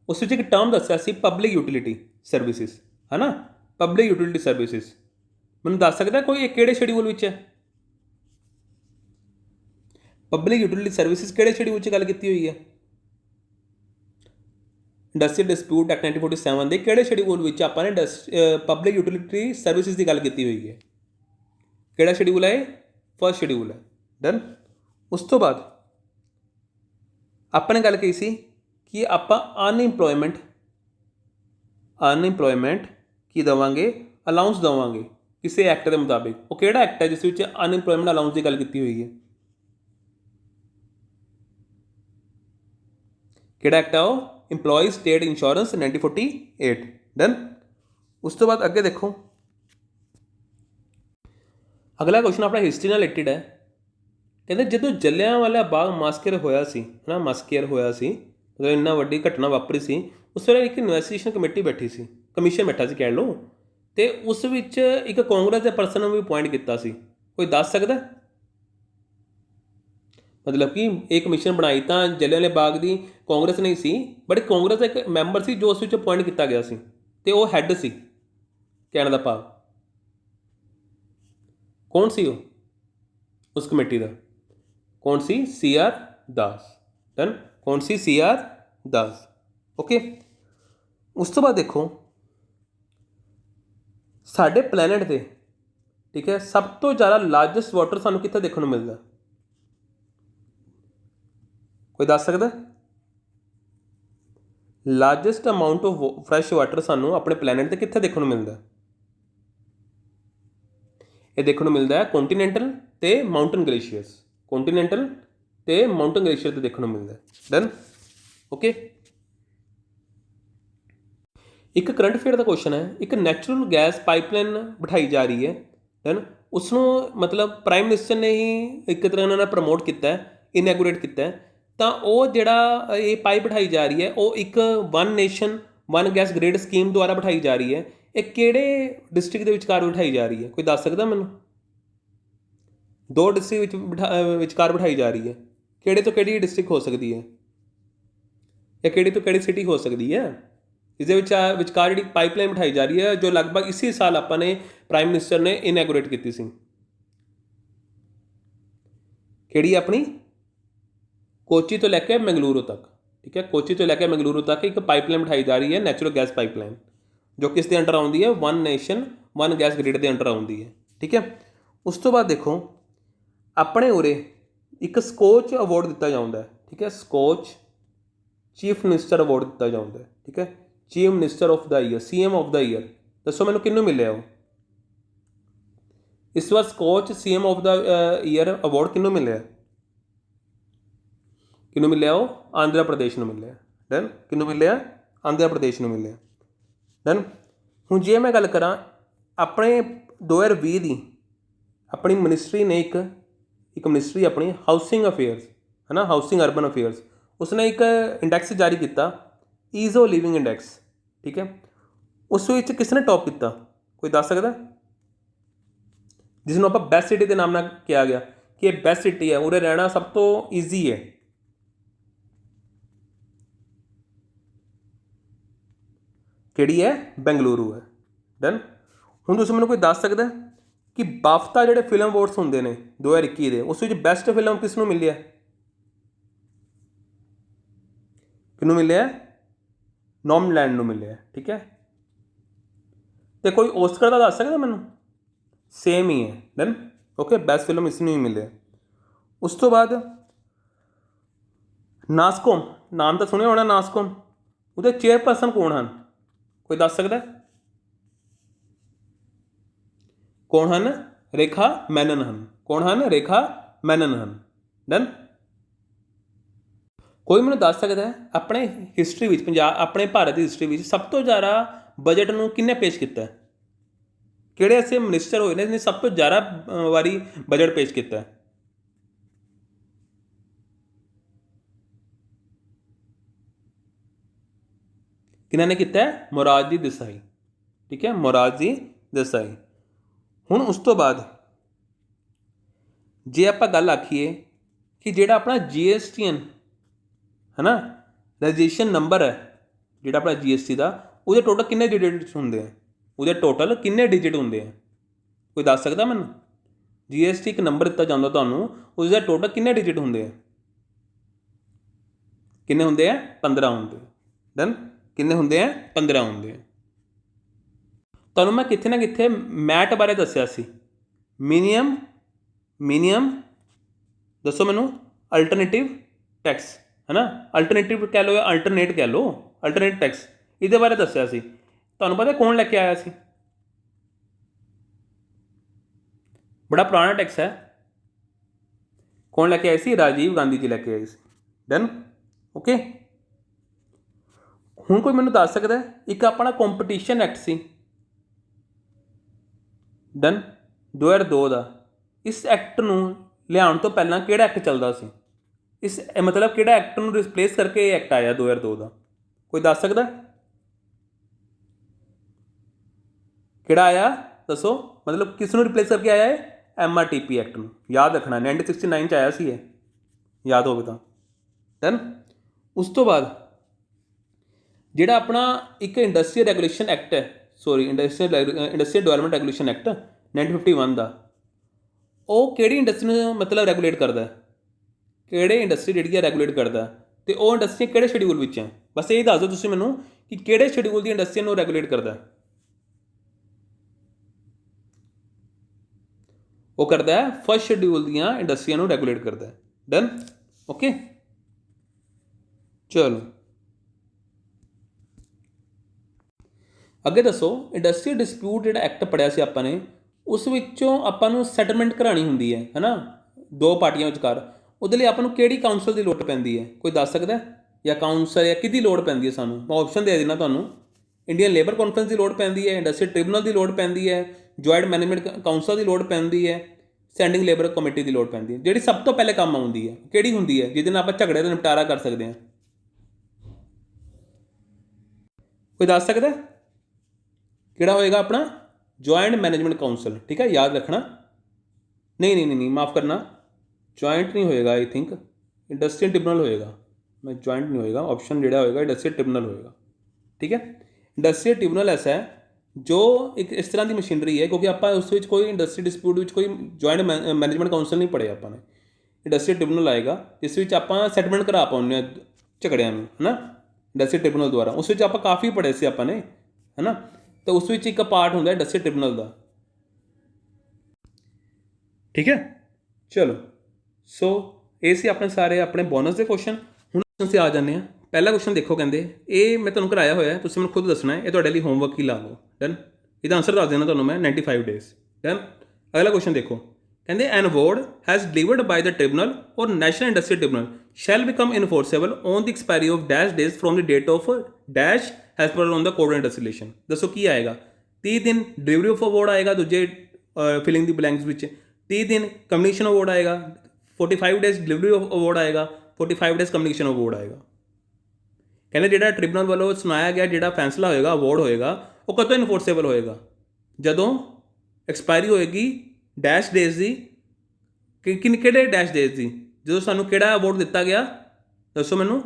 ਉਸ ਵਿੱਚ ਇੱਕ ਟਰਮ ਦੱਸਿਆ ਸੀ ਪਬਲਿਕ ਯੂਟਿਲਿਟੀ ਸਰਵਿਸਿਜ਼, ਹੈ ਨਾ, ਪਬਲਿਕ ਯੂਟਿਲਿਟੀ ਸਰਵਿਸਿਜ਼। ਮੈਨੂੰ ਦੱਸ ਸਕਦਾ ਕੋਈ ਇਹ ਕਿਹੜੇ ਸ਼ਡਿਊਲ ਵਿੱਚ ਹੈ? ਪਬਲਿਕ ਯੂਟਿਲਿਟੀ ਸਰਵਿਸਿਜ਼ ਕਿਹੜੇ ਸ਼ਡਿਊਲ 'ਚ ਗੱਲ ਕੀਤੀ ਹੋਈ ਹੈ? ਇੰਡਸਟਰੀਅਲ ਡਿਸਪਿਊਟ ਐਕਟ 1947 ਦੇ ਕਿਹੜੇ ਸ਼ਡਿਊਲ ਵਿੱਚ ਆਪਾਂ ਨੇ ਪਬਲਿਕ ਯੂਟਿਲਿਟੀ ਸਰਵਿਸਿਜ਼ ਦੀ ਗੱਲ ਕੀਤੀ ਹੋਈ ਹੈ? ਕਿਹੜਾ ਸ਼ਡਿਊਲ ਹੈ? ਫਸਟ ਸ਼ਡਿਊਲ ਹੈ। ਡਨ। ਉਸ ਤੋਂ ਬਾਅਦ ਆਪਾਂ ਨੇ ਗੱਲ ਕੀਤੀ ਸੀ ਕਿ ਆਪਾਂ ਅਨਇੰਪਲੋਇਮੈਂਟ ਕੀ ਦੇਵਾਂਗੇ? ਅਲਾਊਂਸ ਦੇਵਾਂਗੇ ਕਿਸੇ ਐਕਟ ਦੇ ਮੁਤਾਬਿਕ। ਉਹ ਕਿਹੜਾ ਐਕਟ ਹੈ ਜਿਸ ਵਿੱਚ ਅਨਇੰਪਲੋਇਮੈਂਟ ਅਲਾਊਂਸ ਦੀ ਗੱਲ ਕੀਤੀ ਹੋਈ ਹੈ? ਕਿਹੜਾ ਐਕਟ ਆ ਉਹ? Employee state insurance 1948। ਡਨ। ਉਸ ਤੋਂ ਬਾਅਦ ਅੱਗੇ ਦੇਖੋ, ਅਗਲਾ ਕੁਐਸਚਨ ਆਪਣਾ ਹਿਸਟਰੀ ਨਾਲ ਰਿਲੇਟਿਡ ਹੈ। ਕਹਿੰਦੇ ਜਦੋਂ ਜਲਿਆਂਵਾਲਾ ਬਾਗ ਮਾਸਕਰ ਹੋਇਆ ਸੀ, ਹੈ ਨਾ, ਮਾਸਕਰ ਹੋਇਆ ਸੀ, ਮਤਲਬ ਇੰਨਾ ਵੱਡੀ ਘਟਨਾ ਵਾਪਰੀ ਸੀ, ਉਸ ਵੇਲੇ ਇੱਕ ਇਨਵੈਸਟੀਗੇਸ਼ਨ ਕਮੇਟੀ ਬੈਠੀ ਸੀ, ਕਮਿਸ਼ਨ ਬੈਠਾ ਸੀ ਕਹਿ ਲਓ, ਅਤੇ ਉਸ ਵਿੱਚ ਇੱਕ ਕਾਂਗਰਸ ਦੇ ਪਰਸਨ ਨੂੰ ਵੀ ਅਪੁਆਇੰਟ ਕੀਤਾ ਸੀ। ਕੋਈ ਦੱਸ ਸਕਦਾ? ਮਤਲਬ ਕਿ ਇਹ ਕਮਿਸ਼ਨ ਬਣਾਈ ਤਾਂ ਜਲਿਆਂਵਾਲੇ ਬਾਗ ਦੀ ਕਾਂਗਰਸ ਨਹੀਂ ਸੀ, ਬਟ ਕਾਂਗਰਸ ਦਾ ਇੱਕ ਮੈਂਬਰ ਸੀ ਜੋ ਉਸ ਵਿੱਚ ਅਪੁਆਇੰਟ ਕੀਤਾ ਗਿਆ ਸੀ, ਅਤੇ ਉਹ ਹੈੱਡ ਸੀ, ਕਹਿਣ ਦਾ ਭਾਵ। ਕੌਣ ਸੀ ਉਹ ਉਸ ਕਮੇਟੀ ਦਾ? ਕੌਣ ਸੀ? CR ਦਾਸ। डन कौन सी CR10 ओके। उस तो बाद देखो साडे प्लैनेट ते ठीक है सब तो ज़्यादा लार्जेस्ट वाटर सानू कित्थे देखने को मिलता, कोई दस सकता? Largest amount of fresh water सानू अपने प्लैनेट ते कित्थे देखने को मिलता? ये देखने को मिलता है कॉन्टीनैंटल ते माउंटेन ग्लेशियर्स, कॉन्टीनैंटल ते माउंटेन ग्लेशियर ते देखने को मिलता है। Done okay. एक करंट अफेयर का क्वेश्चन है, एक नैचुरल गैस पाइपलाइन बिठाई जा रही है डन उसनों मतलब प्राइम मिनिस्टर ने ही एक तरह उन्होंने प्रमोट किया इनैगूरेट किया तो वो जिहड़ा ये पाइप बिठाई जा रही है वो एक one nation one gas grid scheme द्वारा बिठाई जा रही है। ये किहड़े डिस्ट्रिक्ट के विचकार बिठाई जा रही है, कोई दस सकदा मैनूं? दो डिस्ट्रिक्ट विचकार बिठाई जा रही है, किहड़े तो किहड़ी डिस्ट्रिक्ट हो सकती है या किहड़ी तो किहड़ी सिटी हो सकती है? इसके विचकार जी पाइपलाइन बिठाई जा रही है जो लगभग इसी साल अपने प्राइम मिनिस्टर ने इनैगूरेट की सी। किहड़ी अपनी कोची तो लैके मंगलुरु तक, ठीक है कोची तो लैके मंगलुरु तक एक पाइपलाइन बिठाई जा रही है नैचुरल गैस पाइपलाइन जो किस दे अंडर आउंदी है one nation one gas grid के अंडर आउंदी है। ठीक है उस तो बाद देखो अपने उरे एक स्कॉच अवॉर्ड दिता जाता है, ठीक है स्कॉच चीफ मिनिस्टर अवॉर्ड दिता जाता है, ठीक है chief minister of the year CM of the year. दसो मैनू किन्नू मिले वो इस बार Skoch CM of the year award किन्नू मिले, किन्नू मिले वो आंध्र प्रदेश में मिले। डन किन्नू मिले आंध्र प्रदेश में मिले। डन हूँ जे मैं गल करा अपने 2020 की अपनी मिनिस्ट्री ने एक मिनिस्ट्री अपनी हाउसिंग अफेयर्स है ना हाउसिंग अर्बन अफेयर्स उसने एक इंडैक्स जारी किया ईज ऑफ लिविंग इंडैक्स, ठीक है उस किसने टॉप किया, कोई दस सकता? जिसनों आप बेस्ट सिटी के नाम ना किया गया कि ये बेस्ट सिटी है उरे रहना सब तो ईजी है, किहड़ी है बेंगलुरु है। डन हुण तुसीं मैनूं कोई दस सकदा कि बाफ्ता जिहड़े फिल्म अवॉर्ड्स हुंदे ने 2021 के उस विच बेस्ट फिल्म किसनूं मिली है, किनू मिले है नॉमलैंड नूं मिले है, ठीक है तो कोई ऑस्कर का दस सकदा मैनूं? सेम ही है। डन ओके बेस्ट फिल्म इसनूं ही मिले। उस तो बाद नास्कॉम नाम तो सुनिया होना नास्कॉम उहदे चेयरपर्सन कौन हैं, कोई दस सकदा? कौन हैं? रेखा मैनन हैं। कौन हैं? रेखा मैनन हैं। डन कोई मैनूं दस सकदा है अपने हिस्टरी विच पंजाब अपने भारत की हिस्टरी विच सब तो ज़्यादा बजट नूं किन्ने पेश किया, किहड़े ऐसे मिनिस्टर होए ने जिन्हें सब तो ज़्यादा वारी बजट पेश किया है? किन्होंने किया है? मोरारजी देसाई, ठीक है मोरारजी देसाई। हुण उस तो बाद जे आप गल आखीए कि जिहड़ा अपना GSTN है ना रजिस्ट्रेशन नंबर है जिहड़ा अपना GST का उहदे टोटल किन्ने डिजिट होंदे हैं, उहदे टोटल किन्ने डिजिट होंदे हैं, कोई दस सकदा मैनूं? GST एक नंबर दिता जांदा तुहानूं उसदे टोटल किन्ने डिजिट होंदे हैं, किन्ने होंदे हैं? 15 होंदे। डन किन्ने होंदे हैं? 15 होंदे हैं। तुहानूं मैं कित्थे ना कित्थे मैट बारे दस्सिया सी मिनिमम दसो मैनूं अल्टरनेटिव टैक्स है ना अल्टरनेटिव कह लो या अल्टरनेट कह लो अल्टरनेट टैक्स ये बारे दस्सिया सी। तुहानूं पता कौन लैके आया सी? बड़ा पुराना टैक्स है, कौन लैके आए सी? राजीव गांधी जी लैके आए सी। डन ओके हुण कोई मैनूं दस सकदा एक अपना कंपटीशन एक्ट सी डन 2002 का इस एक्ट नूं लियाउण तो पहलां किहड़ा एक्ट चलदा सी, इस मतलब किहड़ा एक्ट नूं रिप्लेस करके ये एक्ट आया 2002 का, कोई दस सकदा किहड़ा आया दसो? मतलब किस नूं रिप्लेस करके आया है? MRTP एक्ट नूं याद रखना 1969 च आया सी ये याद होवे तां। डन उस तो बाद जिहड़ा अपना एक इंडस्ट्रीयल रैगूलेशन एक्ट है सॉरी इंडस्ट्रीयल डेवलपमेंट रैगूलेशन एक्ट 1951 का वो किहड़ी इंडस्ट्री नूं मतलब रैगूलेट करदा है, किहड़े इंडस्ट्री जिहड़ी है रैगूलेट करदा है? ਤੇ ਉਹ ਇੰਡਸਟਰੀਆਂ ਕਿਹੜੇ ਸ਼ਡਿਊਲ ਵਿੱਚ ਹੈ। ਬਸ ਇਹ ਦੱਸ ਦਿਓ ਤੁਸੀਂ ਮੈਨੂੰ ਕਿ ਕਿਹੜੇ ਸ਼ਡਿਊਲ ਦੀ ਇੰਡਸਟਰੀ ਨੂੰ ਰੈਗੂਲੇਟ ਕਰਦਾ। ਉਹ ਕਰਦਾ ਹੈ ਫਸਟ ਸ਼ਡਿਊਲ ਦੀਆਂ ਇੰਡਸਟਰੀਆਂ ਨੂੰ ਰੈਗੂਲੇਟ ਕਰਦਾ ਹੈ। Done, okay. ਚਲੋ ਅੱਗੇ ਦੱਸੋ, ਇੰਡਸਟਰੀਅਲ ਡਿਸਪਿਊਟ ਜਿਹੜਾ ਐਕਟ ਪੜ੍ਹਿਆ ਸੀ ਆਪਾਂ ਨੇ, ਉਸ ਵਿੱਚੋਂ ਆਪਾਂ ਨੂੰ ਸੈਟਲਮੈਂਟ ਕਰਾਉਣੀ ਹੁੰਦੀ ਹੈ ਨਾ, ਦੋ ਪਾਰਟੀਆਂ ਵਿਚਕਾਰ। ਉਹਦੇ ਲਈ ਆਪਾਂ ਨੂੰ ਕਿਹੜੀ ਕਾਊਂਸਲ ਦੀ ਲੋੜ ਪੈਂਦੀ ਹੈ, ਕੋਈ ਦੱਸ ਸਕਦਾ? ਜਾਂ ਕਾਊਂਸਲ ਜਾਂ ਕਿਹਦੀ ਲੋੜ ਪੈਂਦੀ ਹੈ ਸਾਨੂੰ? ਮੈਂ ਆਪਸ਼ਨ ਦੇ ਦੇਣਾ ਤੁਹਾਨੂੰ। ਇੰਡੀਅਨ ਲੇਬਰ ਕਾਨਫਰੰਸ ਦੀ ਲੋੜ ਪੈਂਦੀ ਹੈ, ਇੰਡਸਟਰੀਅਲ ਟ੍ਰਿਬਿਊਨਲ ਦੀ ਲੋੜ ਪੈਂਦੀ ਹੈ, ਜੁਆਇੰਟ ਮੈਨੇਜਮੈਂਟ ਕਾਊਂਸਲ ਦੀ ਲੋੜ ਪੈਂਦੀ ਹੈ, ਸਟੈਂਡਿੰਗ ਲੇਬਰ ਕਮੇਟੀ ਦੀ ਲੋੜ ਪੈਂਦੀ ਹੈ। ਜਿਹੜੀ ਸਭ ਤੋਂ ਪਹਿਲੇ ਕੰਮ ਆਉਂਦੀ ਹੈ ਕਿਹੜੀ ਹੁੰਦੀ ਹੈ, ਜਿਹਦੇ ਨਾਲ ਆਪਾਂ ਝਗੜੇ ਦਾ ਨਿਪਟਾਰਾ ਕਰ ਸਕਦੇ ਹਾਂ? ਕੋਈ ਦੱਸ ਸਕਦਾ ਕਿਹੜਾ ਹੋਏਗਾ? ਆਪਣਾ ਜੁਆਇੰਟ ਮੈਨੇਜਮੈਂਟ ਕਾਊਂਸਲ। ਠੀਕ ਹੈ, ਯਾਦ ਰੱਖਣਾ। ਨਹੀਂ, ਮਾਫ ਕਰਨਾ, ਜੁਆਇੰਟ ਨਹੀਂ ਹੋਏਗਾ, ਆਈ ਥਿੰਕ ਇੰਡਸਟਰੀਅਲ ਟ੍ਰਿਬਿਊਨਲ ਹੋਏਗਾ। ਮੈਂ ਜੁਆਇੰਟ ਨਹੀਂ ਹੋਏਗਾ, ਆਪਸ਼ਨ ਜਿਹੜਾ ਹੋਏਗਾ ਇੰਡਸਟਰੀਅਲ ਟ੍ਰਿਬਿਊਨਲ ਹੋਏਗਾ। ਠੀਕ ਹੈ, ਇੰਡਸਟਰੀਅਲ ਟ੍ਰਿਬਿਊਨਲ ਐਸਾ ਹੈ ਜੋ ਇੱਕ ਇਸ ਤਰ੍ਹਾਂ ਦੀ ਮਸ਼ੀਨਰੀ ਹੈ, ਕਿਉਂਕਿ ਆਪਾਂ ਉਸ ਵਿੱਚ ਕੋਈ ਇੰਡਸਟਰੀ ਡਿਸਪਿਊਟ ਵਿੱਚ ਕੋਈ ਜੁਆਇੰਟ ਮੈਨੇਜਮੈਂਟ ਕਾਊਂਸਲ ਨਹੀਂ ਪੜ੍ਹਿਆ ਆਪਾਂ ਨੇ। ਇੰਡਸਟਰੀਅਲ ਟ੍ਰਿਬਿਊਨਲ ਆਏਗਾ ਜਿਸ ਵਿੱਚ ਆਪਾਂ ਸੈਟਲਮੈਂਟ ਕਰਾ ਪਾਉਂਦੇ ਹਾਂ ਝਗੜਿਆਂ ਨੂੰ, ਹੈ ਨਾ, ਇੰਡਸਟਰੀਅਲ ਟ੍ਰਿਬਿਊਨਲ ਦੁਆਰਾ। ਉਸ ਵਿੱਚ ਆਪਾਂ ਕਾਫੀ ਪੜ੍ਹੇ ਸੀ ਆਪਾਂ ਨੇ, ਹੈ ਨਾ। ਤਾਂ ਉਸ ਵਿੱਚ ਇੱਕ ਪਾਰਟ ਹੁੰਦਾ ਇੰਡਸਟਰੀਅਲ ਟ੍ਰਿਬਿਊਨਲ ਦਾ। ਠੀਕ ਹੈ, ਚਲੋ। ਸੋ ਇਹ ਸੀ ਆਪਣੇ ਸਾਰੇ ਆਪਣੇ ਬੋਨਸ ਦੇ ਕੁਐਸਚਨ। ਹੁਣ ਅਸੀਂ ਆ ਜਾਂਦੇ ਹਾਂ। ਪਹਿਲਾ ਕੁਐਸਚਨ ਦੇਖੋ, ਕਹਿੰਦੇ ਇਹ ਮੈਂ ਤੁਹਾਨੂੰ ਕਰਾਇਆ ਹੋਇਆ, ਤੁਸੀਂ ਮੈਨੂੰ ਖੁਦ ਦੱਸਣਾ ਹੈ, ਇਹ ਤੁਹਾਡੇ ਲਈ ਹੋਮਵਰਕ ਹੀ ਲਾ ਲਓ। ਡਨ, ਇਹਦਾ ਆਨਸਰ ਦੱਸ ਦੇਣਾ ਤੁਹਾਨੂੰ ਮੈਂ 95 ਡੇਜ਼। ਡਨ। ਅਗਲਾ ਕੁਐਸਚਨ ਦੇਖੋ, ਕਹਿੰਦੇ an award has delivered by the tribunal or national industrial tribunal shall become enforceable on the expiry of dash days from the date of dash as per on the code and regulation. ਦੱਸੋ ਕੀ ਆਏਗਾ? 30 ਦਿਨ delivery of award ਆਏਗਾ, ਦੂਜੇ filling ਦੀ blanks ਵਿੱਚ 30 ਦਿਨ communication award ਆਏਗਾ, 45 days delivery of award ਆਏਗਾ, 45 ਡੇਜ਼ ਕਮਿਊਨੀਕੇਸ਼ਨ ਅਵਾਰਡ ਆਏਗਾ। ਕਹਿੰਦੇ ਜਿਹੜਾ ਟ੍ਰਿਬਿਊਨਲ ਵੱਲੋਂ ਸੁਣਾਇਆ ਗਿਆ ਜਿਹੜਾ ਫੈਸਲਾ ਹੋਏਗਾ, ਅਵਾਰਡ ਹੋਏਗਾ, ਉਹ ਕਦੋਂ ਇਨਫੋਰਸੇਬਲ ਹੋਏਗਾ? ਜਦੋਂ ਐਕਸਪਾਇਰੀ ਹੋਏਗੀ ਡੈਸ਼ ਡੇਜ਼ ਦੀ। ਕਿਹੜੇ ਡੈਸ਼ ਡੇਜ਼ ਦੀ? ਜਦੋਂ ਸਾਨੂੰ ਕਿਹੜਾ ਅਵਾਰਡ ਦਿੱਤਾ ਗਿਆ, ਦੱਸੋ ਮੈਨੂੰ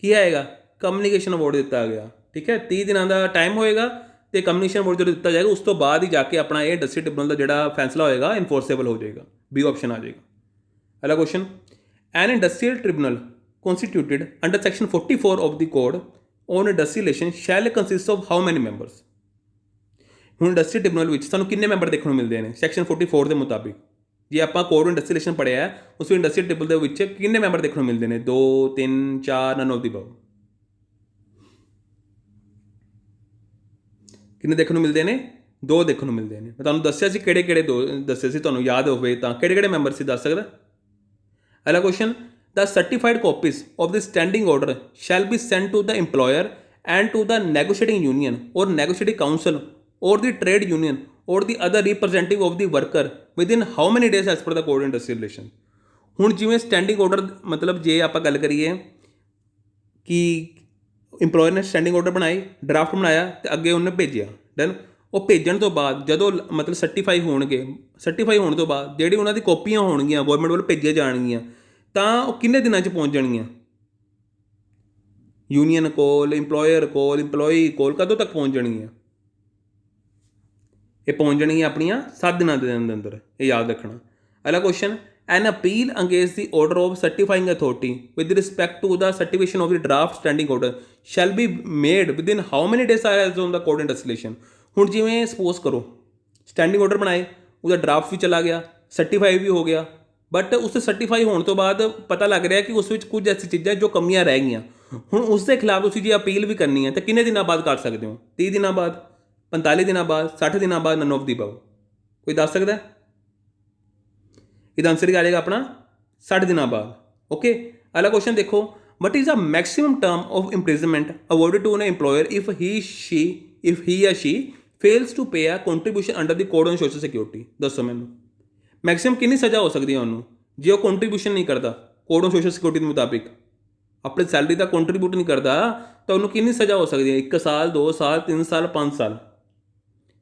ਕੀ ਆਏਗਾ? ਕਮਿਊਨੀਕੇਸ਼ਨ ਅਵਾਰਡ ਦਿੱਤਾ ਗਿਆ। ਠੀਕ ਹੈ, 30 ਦਿਨਾਂ ਦਾ ਟਾਈਮ ਹੋਏਗਾ ਅਤੇ ਕਮਿਊਨੀਕੇਸ਼ਨ ਅਵਾਰਡ ਜਦੋਂ ਦਿੱਤਾ ਜਾਏਗਾ ਉਸ ਤੋਂ ਬਾਅਦ ਹੀ ਜਾ ਕੇ ਆਪਣਾ ਇਹ ਇੰਡਸਟਰੀ ਟ੍ਰਿਬਿਊਨਲ ਦਾ ਜਿਹੜਾ ਫੈਸਲਾ ਹੋਏਗਾ ਇਨਫੋਰਸੇਬਲ ਹੋ ਜਾਏਗਾ। ਬੀ ਆਪਸ਼ਨ ਆ ਜਾਏਗਾ। ਅਗਲਾ question, an industrial tribunal constituted under section 44 of the code on industrial relations shall consist of how many members? ਹੁਣ ਇੰਡਸਟਰੀ ਟ੍ਰਿਬਿਊਨਲ ਵਿੱਚ ਸਾਨੂੰ ਕਿੰਨੇ ਮੈਂਬਰ ਦੇਖਣ ਨੂੰ ਮਿਲਦੇ ਨੇ ਸੈਕਸ਼ਨ 44 ਦੇ ਮੁਤਾਬਿਕ? ਜੇ ਆਪਾਂ ਕੋਡ ਇੰਡਸਟਰੀ ਰਿਲੇਸ਼ਨ ਪੜ੍ਹਿਆ ਹੈ, ਉਸ ਵਿੱਚ ਇੰਡਸਟਰੀ ਟ੍ਰਿਬਿਊਨਲ ਦੇ ਵਿੱਚ ਕਿੰਨੇ ਮੈਂਬਰ ਦੇਖਣ ਨੂੰ ਮਿਲਦੇ ਨੇ? 2, 3, 4, ਨਨ ਆਫ ਦੀ ਅਬਵ। ਕਿੰਨੇ ਦੇਖਣ ਨੂੰ ਮਿਲਦੇ ਨੇ? 2 ਦੇਖਣ ਨੂੰ ਮਿਲਦੇ ਨੇ। ਮੈਂ ਤੁਹਾਨੂੰ ਦੱਸਿਆ ਸੀ ਕਿਹੜੇ ਕਿਹੜੇ 2 ਦੱਸੇ ਸੀ, ਤੁਹਾਨੂੰ ਯਾਦ ਹੋਵੇ ਤਾਂ ਕਿਹੜੇ ਕਿਹੜੇ ਮੈਂਬਰ ਸੀ ਦੱਸ ਸਕਦਾ? ਅਗਲਾ question, the certified copies of the standing order shall be sent to the employer and to the negotiating union or negotiating council or the trade union or the other representative of the worker within how many days as per the code industrial relations? ਹੁਣ ਜਿਵੇਂ standing order, ਮਤਲਬ ਜੇ ਆਪਾਂ ਗੱਲ ਕਰੀਏ ਕਿ employer ਨੇ standing order ਬਣਾਏ, ਡਰਾਫਟ ਬਣਾਇਆ ਅਤੇ ਅੱਗੇ ਉਹਨੇ ਭੇਜਿਆ। ਦੈਨ ਉਹ ਭੇਜਣ ਤੋਂ ਬਾਅਦ ਜਦੋਂ ਮਤਲਬ ਸਰਟੀਫਾਈ ਹੋਣਗੇ, ਸਰਟੀਫਾਈ ਹੋਣ ਤੋਂ ਬਾਅਦ ਜਿਹੜੀ ਉਹਨਾਂ ਦੀ ਕਾਪੀਆਂ ਹੋਣਗੀਆਂ ਗੌਰਮੈਂਟ ਵੱਲੋਂ ਭੇਜੀਆਂ ਜਾਣਗੀਆਂ, ਤਾਂ ਉਹ ਕਿੰਨੇ ਦਿਨਾਂ 'ਚ ਪਹੁੰਚ ਜਾਣਗੀਆਂ? ਯੂਨੀਅਨ ਕੋਲ, ਇੰਪਲੋਇਰ ਕੋਲ, ਇੰਪਲੋਈ ਕੋਲ ਕਦੋਂ ਤੱਕ ਪਹੁੰਚ ਜਾਣਗੀਆਂ? ਇਹ ਪਹੁੰਚ ਜਾਣਗੀਆਂ ਆਪਣੀਆਂ 7 ਦਿਨਾਂ ਦੇ ਅੰਦਰ, ਇਹ ਯਾਦ ਰੱਖਣਾ। ਅਗਲਾ question, an appeal against the order of certifying authority with respect to the certification of the draft standing order shall be made within how many days as on the code and regulation? ਹੁਣ ਜਿਵੇਂ suppose ਕਰੋ standing order ਬਣਾਏ, ਉਹਦਾ draft ਵੀ ਚਲਾ ਗਿਆ, certify ਵੀ ਹੋ ਗਿਆ, but ਉਸ ਸਰਟੀਫਾਈ ਹੋਣ ਤੋਂ ਬਾਅਦ ਪਤਾ ਲੱਗ ਰਿਹਾ ਕਿ ਉਸ ਵਿੱਚ ਕੁਝ ਐਸੀ ਚੀਜ਼ਾਂ ਜੋ ਕਮੀਆਂ ਰਹਿ ਗਈਆਂ। ਹੁਣ ਉਸ ਦੇ ਖਿਲਾਫ ਤੁਸੀਂ ਜੇ ਅਪੀਲ ਵੀ ਕਰਨੀ ਹੈ ਤਾਂ ਕਿੰਨੇ ਦਿਨਾਂ ਬਾਅਦ ਕਰ ਸਕਦੇ ਹੋ? 30 ਦਿਨਾਂ ਬਾਅਦ, 45 ਦਿਨਾਂ ਬਾਅਦ, 60 ਦਿਨਾਂ ਬਾਅਦ, ਨਨ ਆਫ ਦੀ ਅਬਵ? ਕੋਈ ਦੱਸ ਸਕਦਾ? ਇਹਦਾ ਆਨਸਰ ਕੀ ਆ ਜਾਏਗਾ ਆਪਣਾ 60 ਦਿਨਾਂ ਬਾਅਦ। ਓਕੇ। ਅਗਲਾ ਕੁਐਸਚਨ ਦੇਖੋ, what is the maximum term of imprisonment awarded to an employer if he ਜਾਂ she fails to pay a contribution under the code on social security? ਦੱਸੋ ਮੈਨੂੰ ਮੈਕਸਿਮਮ ਕਿੰਨੀ ਸਜ਼ਾ ਹੋ ਸਕਦੀ ਹੈ ਉਹਨੂੰ ਜੇ ਉਹ ਕੰਟਰੀਬਿਊਸ਼ਨ ਨਹੀਂ ਕਰਦਾ ਕੋਡ ਔਨ ਸੋਸ਼ਲ ਸਿਕਿਉਰਿਟੀ ਦੇ ਮੁਤਾਬਿਕ, ਆਪਣੀ ਸੈਲਰੀ ਦਾ ਕੰਟਰੀਬਿਊਟ ਨਹੀਂ ਕਰਦਾ, ਤਾਂ ਉਹਨੂੰ ਕਿੰਨੀ ਸਜ਼ਾ ਹੋ ਸਕਦੀ ਹੈ? 1 ਸਾਲ, 2 ਸਾਲ, 3 ਸਾਲ, 5 ਸਾਲ?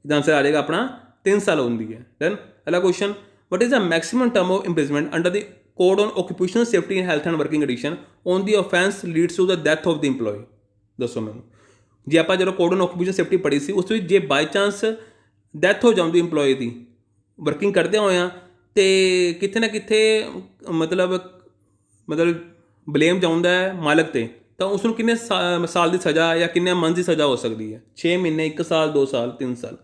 ਇਹਦਾ ਆਨਸਰ ਆ ਜਾਏਗਾ ਆਪਣਾ 3 ਸਾਲ ਹੁੰਦੀ ਹੈ। ਦੈਨ ਅਗਲਾ question, what is the maximum term of imprisonment under the code on occupational safety and health and working condition on the offence leads to the death of the employee? ਦੱਸੋ ਮੈਨੂੰ। ਜੇ ਆਪਾਂ ਜਦੋਂ ਕੋਡ ਔਨ ਓਕੂਪੇਸ਼ਨਲ ਸੇਫਟੀ ਪੜ੍ਹੀ ਸੀ, ਉਸ ਵਿੱਚ ਜੇ by chance death ਹੋ ਜਾਂਦੀ ਇੰਪਲੋਈ ਦੀ ਵਰਕਿੰਗ ਕਰਦੇ ਹੋਇਆਂ, ਅਤੇ ਕਿਤੇ ਨਾ ਕਿਤੇ ਮਤਲਬ ਬਲੇਮ ਜਾਉਂਦਾ ਹੈ ਮਾਲਕ ਤੇ, ਤਾਂ ਉਸ ਨੂੰ ਕਿੰਨੇ ਸਾਲ ਦੀ ਸਜ਼ਾ ਜਾਂ ਕਿੰਨੇ ਮੰਥ ਦੀ ਸਜ਼ਾ ਹੋ ਸਕਦੀ ਹੈ? 6 ਮਹੀਨੇ, 1 ਸਾਲ, 2 ਸਾਲ, 3 ਸਾਲ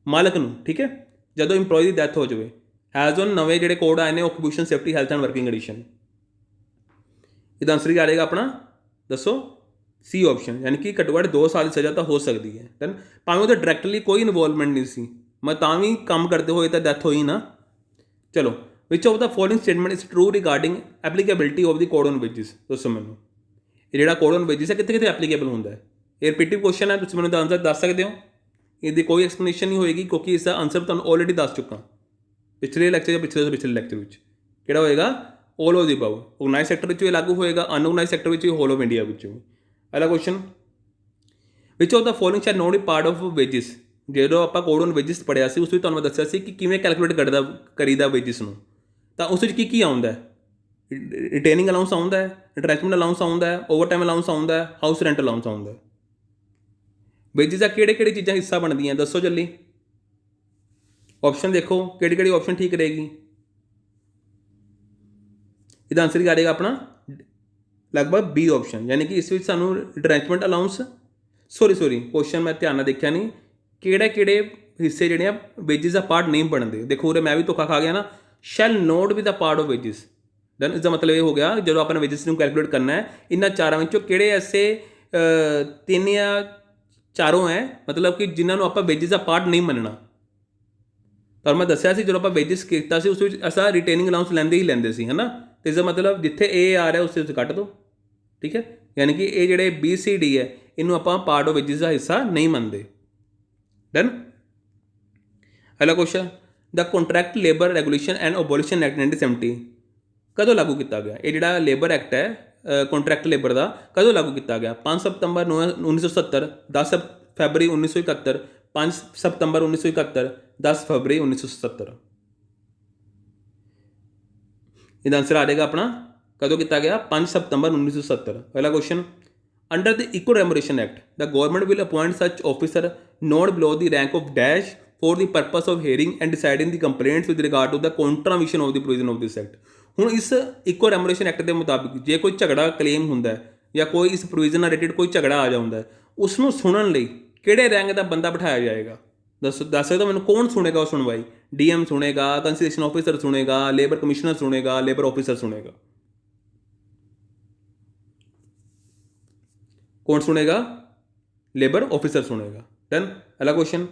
ਮਾਲਕ ਨੂੰ। ਠੀਕ ਹੈ, ਜਦੋਂ ਇੰਪਲੋਈ ਦੀ ਡੈਥ ਹੋ ਜਾਵੇ। ਐਜ਼ ਔਨ ਨਵੇਂ ਜਿਹੜੇ ਕੋਡ ਆਏ ਨੇ occupation safety health and working condition. ਇਹਦਾ ਆਨਸਰ ਕੀ ਆ ਜਾਏਗਾ ਆਪਣਾ, ਦੱਸੋ? ਸੀ ਆਪਸ਼ਨ, ਯਾਨੀ ਕਿ ਘੱਟੋ ਘੱਟ 2 ਸਾਲ ਦੀ ਸਜ਼ਾ ਤਾਂ ਹੋ ਸਕਦੀ ਹੈ। ਦੈਨ ਭਾਵੇਂ ਉਹਦਾ ਡਾਇਰੈਕਟਲੀ ਕੋਈ ਇਨਵੋਲਵਮੈਂਟ ਨਹੀਂ ਸੀ, ਮੈਂ ਤਾਂ ਵੀ ਕੰਮ ਕਰਦੇ ਹੋਏ ਤਾਂ ਡੈਥ ਹੋਈ ਨਾ। ਚਲੋ, which of the following statement is true regarding applicability of the code on wages? ਦੱਸੋ ਮੈਨੂੰ, ਇਹ ਜਿਹੜਾ ਕੋਡ ਔਨ ਵੇਜਿਸ ਹੈ ਕਿੱਥੇ ਕਿੱਥੇ ਐਪਲੀਕੇਬਲ ਹੁੰਦਾ ਹੈ? ਇਹ ਰਿਪੀਟਿਵ ਕੁਐਸਚਨ ਹੈ, ਤੁਸੀਂ ਮੈਨੂੰ ਦਾ ਆਨਸਰ ਦੱਸ ਸਕਦੇ ਹੋ? ਇਹਦੀ ਕੋਈ ਐਕਸਪਲੇਨੇਸ਼ਨ ਨਹੀਂ ਹੋਏਗੀ, ਕਿਉਂਕਿ ਇਸ ਦਾ ਆਨਸਰ ਤੁਹਾਨੂੰ ਆਲਰੇਡੀ ਦੱਸ ਚੁੱਕਾ ਪਿਛਲੇ ਲੈਕਚਰ ਜਾਂ ਪਿਛਲੇ ਲੈਕਚਰ ਵਿੱਚ। ਕਿਹੜਾ ਹੋਏਗਾ? All of the above. Organise sector ਵਿੱਚ ਵੀ ਲਾਗੂ ਹੋਏਗਾ, ਅਨਆਰਗੇਨਾਈਜ਼ ਸੈਕਟਰ ਵਿੱਚ ਵੀ, ਹੋਲ ਆਫ ਇੰਡੀਆ ਵਿੱਚ ਵੀ। ਅਗਲਾ question, which of the following shall not be part of wages? ਜਦੋਂ ਆਪਾਂ ਕੋਡ ਔਨ ਵੇਜਿਸ ਪੜ੍ਹਿਆ ਸੀ, ਉਸ ਵਿੱਚ ਤੁਹਾਨੂੰ ਮੈਂ ਦੱਸਿਆ ਸੀ ਕਿ ਕਿਵੇਂ ਕੈਲਕੂਲੇਟ ਕਰੀਦਾ ਵੇਜਿਸ ਨੂੰ। ਤਾਂ ਉਸ ਵਿੱਚ ਕੀ ਆਉਂਦਾ ਹੈ? ਰਿਟੇਨਿੰਗ ਅਲਾਊਂਸ ਆਉਂਦਾ ਹੈ, ਰਿਟਰੈਚਮੈਂਟ ਅਲਾਊਂਸ ਆਉਂਦਾ ਹੈ, ਓਵਰਟਾਈਮ ਅਲਾਊਂਸ ਆਉਂਦਾ ਹੈ, ਹਾਊਸ ਰੈਂਟ ਅਲਾਊਂਸ ਆਉਂਦਾ ਹੈ। ਵੇਜਿਸ ਦਾ ਕਿਹੜੇ ਚੀਜ਼ਾਂ ਹਿੱਸਾ ਬਣਦੀਆਂ, ਦੱਸੋ ਜਲਦੀ? ਆਪਸ਼ਨ ਦੇਖੋ, ਕਿਹੜੀ ਆਪਸ਼ਨ ਠੀਕ ਰਹੇਗੀ? ਇਹਦਾ ਆਨਸਰ ਕੀ ਆ ਜਾਏਗਾ ਆਪਣਾ, ਲਗਭਗ ਬੀ ਆਪਸ਼ਨ, ਯਾਨੀ ਕਿ ਇਸ ਵਿੱਚ ਸਾਨੂੰ ਰਿਟਰੈਚਮੈਂਟ ਅਲਾਊਂਸ, ਸੋਰੀ ਕੁਐਸਚਨ ਮੈਂ ਧਿਆਨ ਨਾਲ ਦੇਖਿਆ ਨਹੀਂ, ਕਿਹੜੇ ਹਿੱਸੇ ਜਿਹੜੇ ਆ ਵੇਜਿਸ ਦਾ ਪਾਰਟ ਨਹੀਂ ਬਣਦੇ। ਦੇਖੋ ਉਰੇ ਮੈਂ ਵੀ ਧੋਖਾ ਖਾ ਗਿਆ ਨਾ, shall not be the part of wages. Then ਇਸਦਾ ਮਤਲਬ ਇਹ ਹੋ ਗਿਆ, ਜਦੋਂ ਆਪਾਂ ਨੇ ਵੇਜਿਸ ਨੂੰ ਕੈਲਕੂਲੇਟ ਕਰਨਾ ਹੈ, ਇਹਨਾਂ ਚਾਰਾਂ ਵਿੱਚੋਂ ਕਿਹੜੇ ਐਸੇ 3 ਜਾਂ 4 ਹੈ, ਮਤਲਬ ਕਿ ਜਿਨ੍ਹਾਂ ਨੂੰ ਆਪਾਂ ਵੇਜਿਸ ਦਾ ਪਾਰਟ ਨਹੀਂ ਮੰਨਣਾ। ਪਰ ਮੈਂ ਦੱਸਿਆ ਸੀ, ਜਦੋਂ ਆਪਾਂ ਵੇਜਿਸ ਕੀਤਾ ਸੀ ਉਸ ਵਿੱਚ ਅਸਾਂ ਰਿਟੇਨਿੰਗ ਅਲਾਊਂਸ ਲੈਂਦੇ ਸੀ, ਹੈ ਨਾ। ਅਤੇ ਇਸਦਾ ਮਤਲਬ ਜਿੱਥੇ ਏ ਆ ਰਿਹਾ ਉਸ ਵਿੱਚ ਕੱਟ ਦਿਓ। ਠੀਕ ਹੈ, ਯਾਨੀ ਕਿ ਇਹ ਜਿਹੜੇ BCD ਹੈ, ਇਹਨੂੰ ਆਪਾਂ ਪਾਰਟ ਆਫ ਵੇਜਿਸ ਦਾ ਹਿੱਸਾ ਨਹੀਂ ਮੰਨਦੇ। ਡਨ। ਅਗਲਾ question, the contract labour regulation and abolition act 1970 ਕਦੋਂ ਲਾਗੂ ਕੀਤਾ ਗਿਆ? ਇਹ ਜਿਹੜਾ ਲੇਬਰ ਐਕਟ ਹੈ ਕੰਟਰੈਕਟ ਲੇਬਰ ਦਾ, ਕਦੋਂ ਲਾਗੂ ਕੀਤਾ ਗਿਆ? 5 ਸਤੰਬਰ 1970, 10 ਫਰਵਰੀ 1971, 5 ਸਤੰਬਰ 1971, 10 ਫਰਵਰੀ 1970। ਇਹਦਾ ਆਨਸਰ ਆ ਜਾਏਗਾ ਆਪਣਾ, ਕਦੋਂ ਕੀਤਾ ਗਿਆ? 5 ਸਤੰਬਰ 1970। ਅਗਲਾ question, under the equal remuneration act the government will appoint such officer not below the rank of dash for the purpose of hearing and deciding the complaints with regard to the contravention of the provision of this act। ਹੁਣ ਇਸ equal remuneration act ਦੇ ਮੁਤਾਬਿਕ ਜੇ ਕੋਈ ਝਗੜਾ claim ਹੁੰਦਾ ਹੈ ਜਾਂ ਕੋਈ ਇਸ ਪ੍ਰੋਵੀਜ਼ਨ ਨਾਲ ਰਿਲੇਟਡ ਕੋਈ ਝਗੜਾ ਆ ਜਾਂਦਾ ਹੈ, ਉਸ ਨੂੰ ਸੁਣਨ ਲਈ ਕਿਹੜੇ ਰੈਂਕ ਦਾ ਬੰਦਾ ਬਿਠਾਇਆ ਜਾਏਗਾ? ਦੱਸ ਸਕਦਾ ਮੈਨੂੰ, ਕੌਣ ਸੁਣੇਗਾ ਉਹ ਸੁਣਵਾਈ? DM ਸੁਣੇਗਾ, ਕੰਸੀਡਰੇਸ਼ਨ ਆਫਿਸਰ ਸੁਣੇਗਾ, ਲੇਬਰ ਕਮਿਸ਼ਨਰ ਸੁਣੇਗਾ, ਲੇਬਰ ਆਫਿਸਰ ਸੁਣੇਗਾ? कौन सुनेगा? लेबर ऑफिसर सुनेगा। डन। अगला question,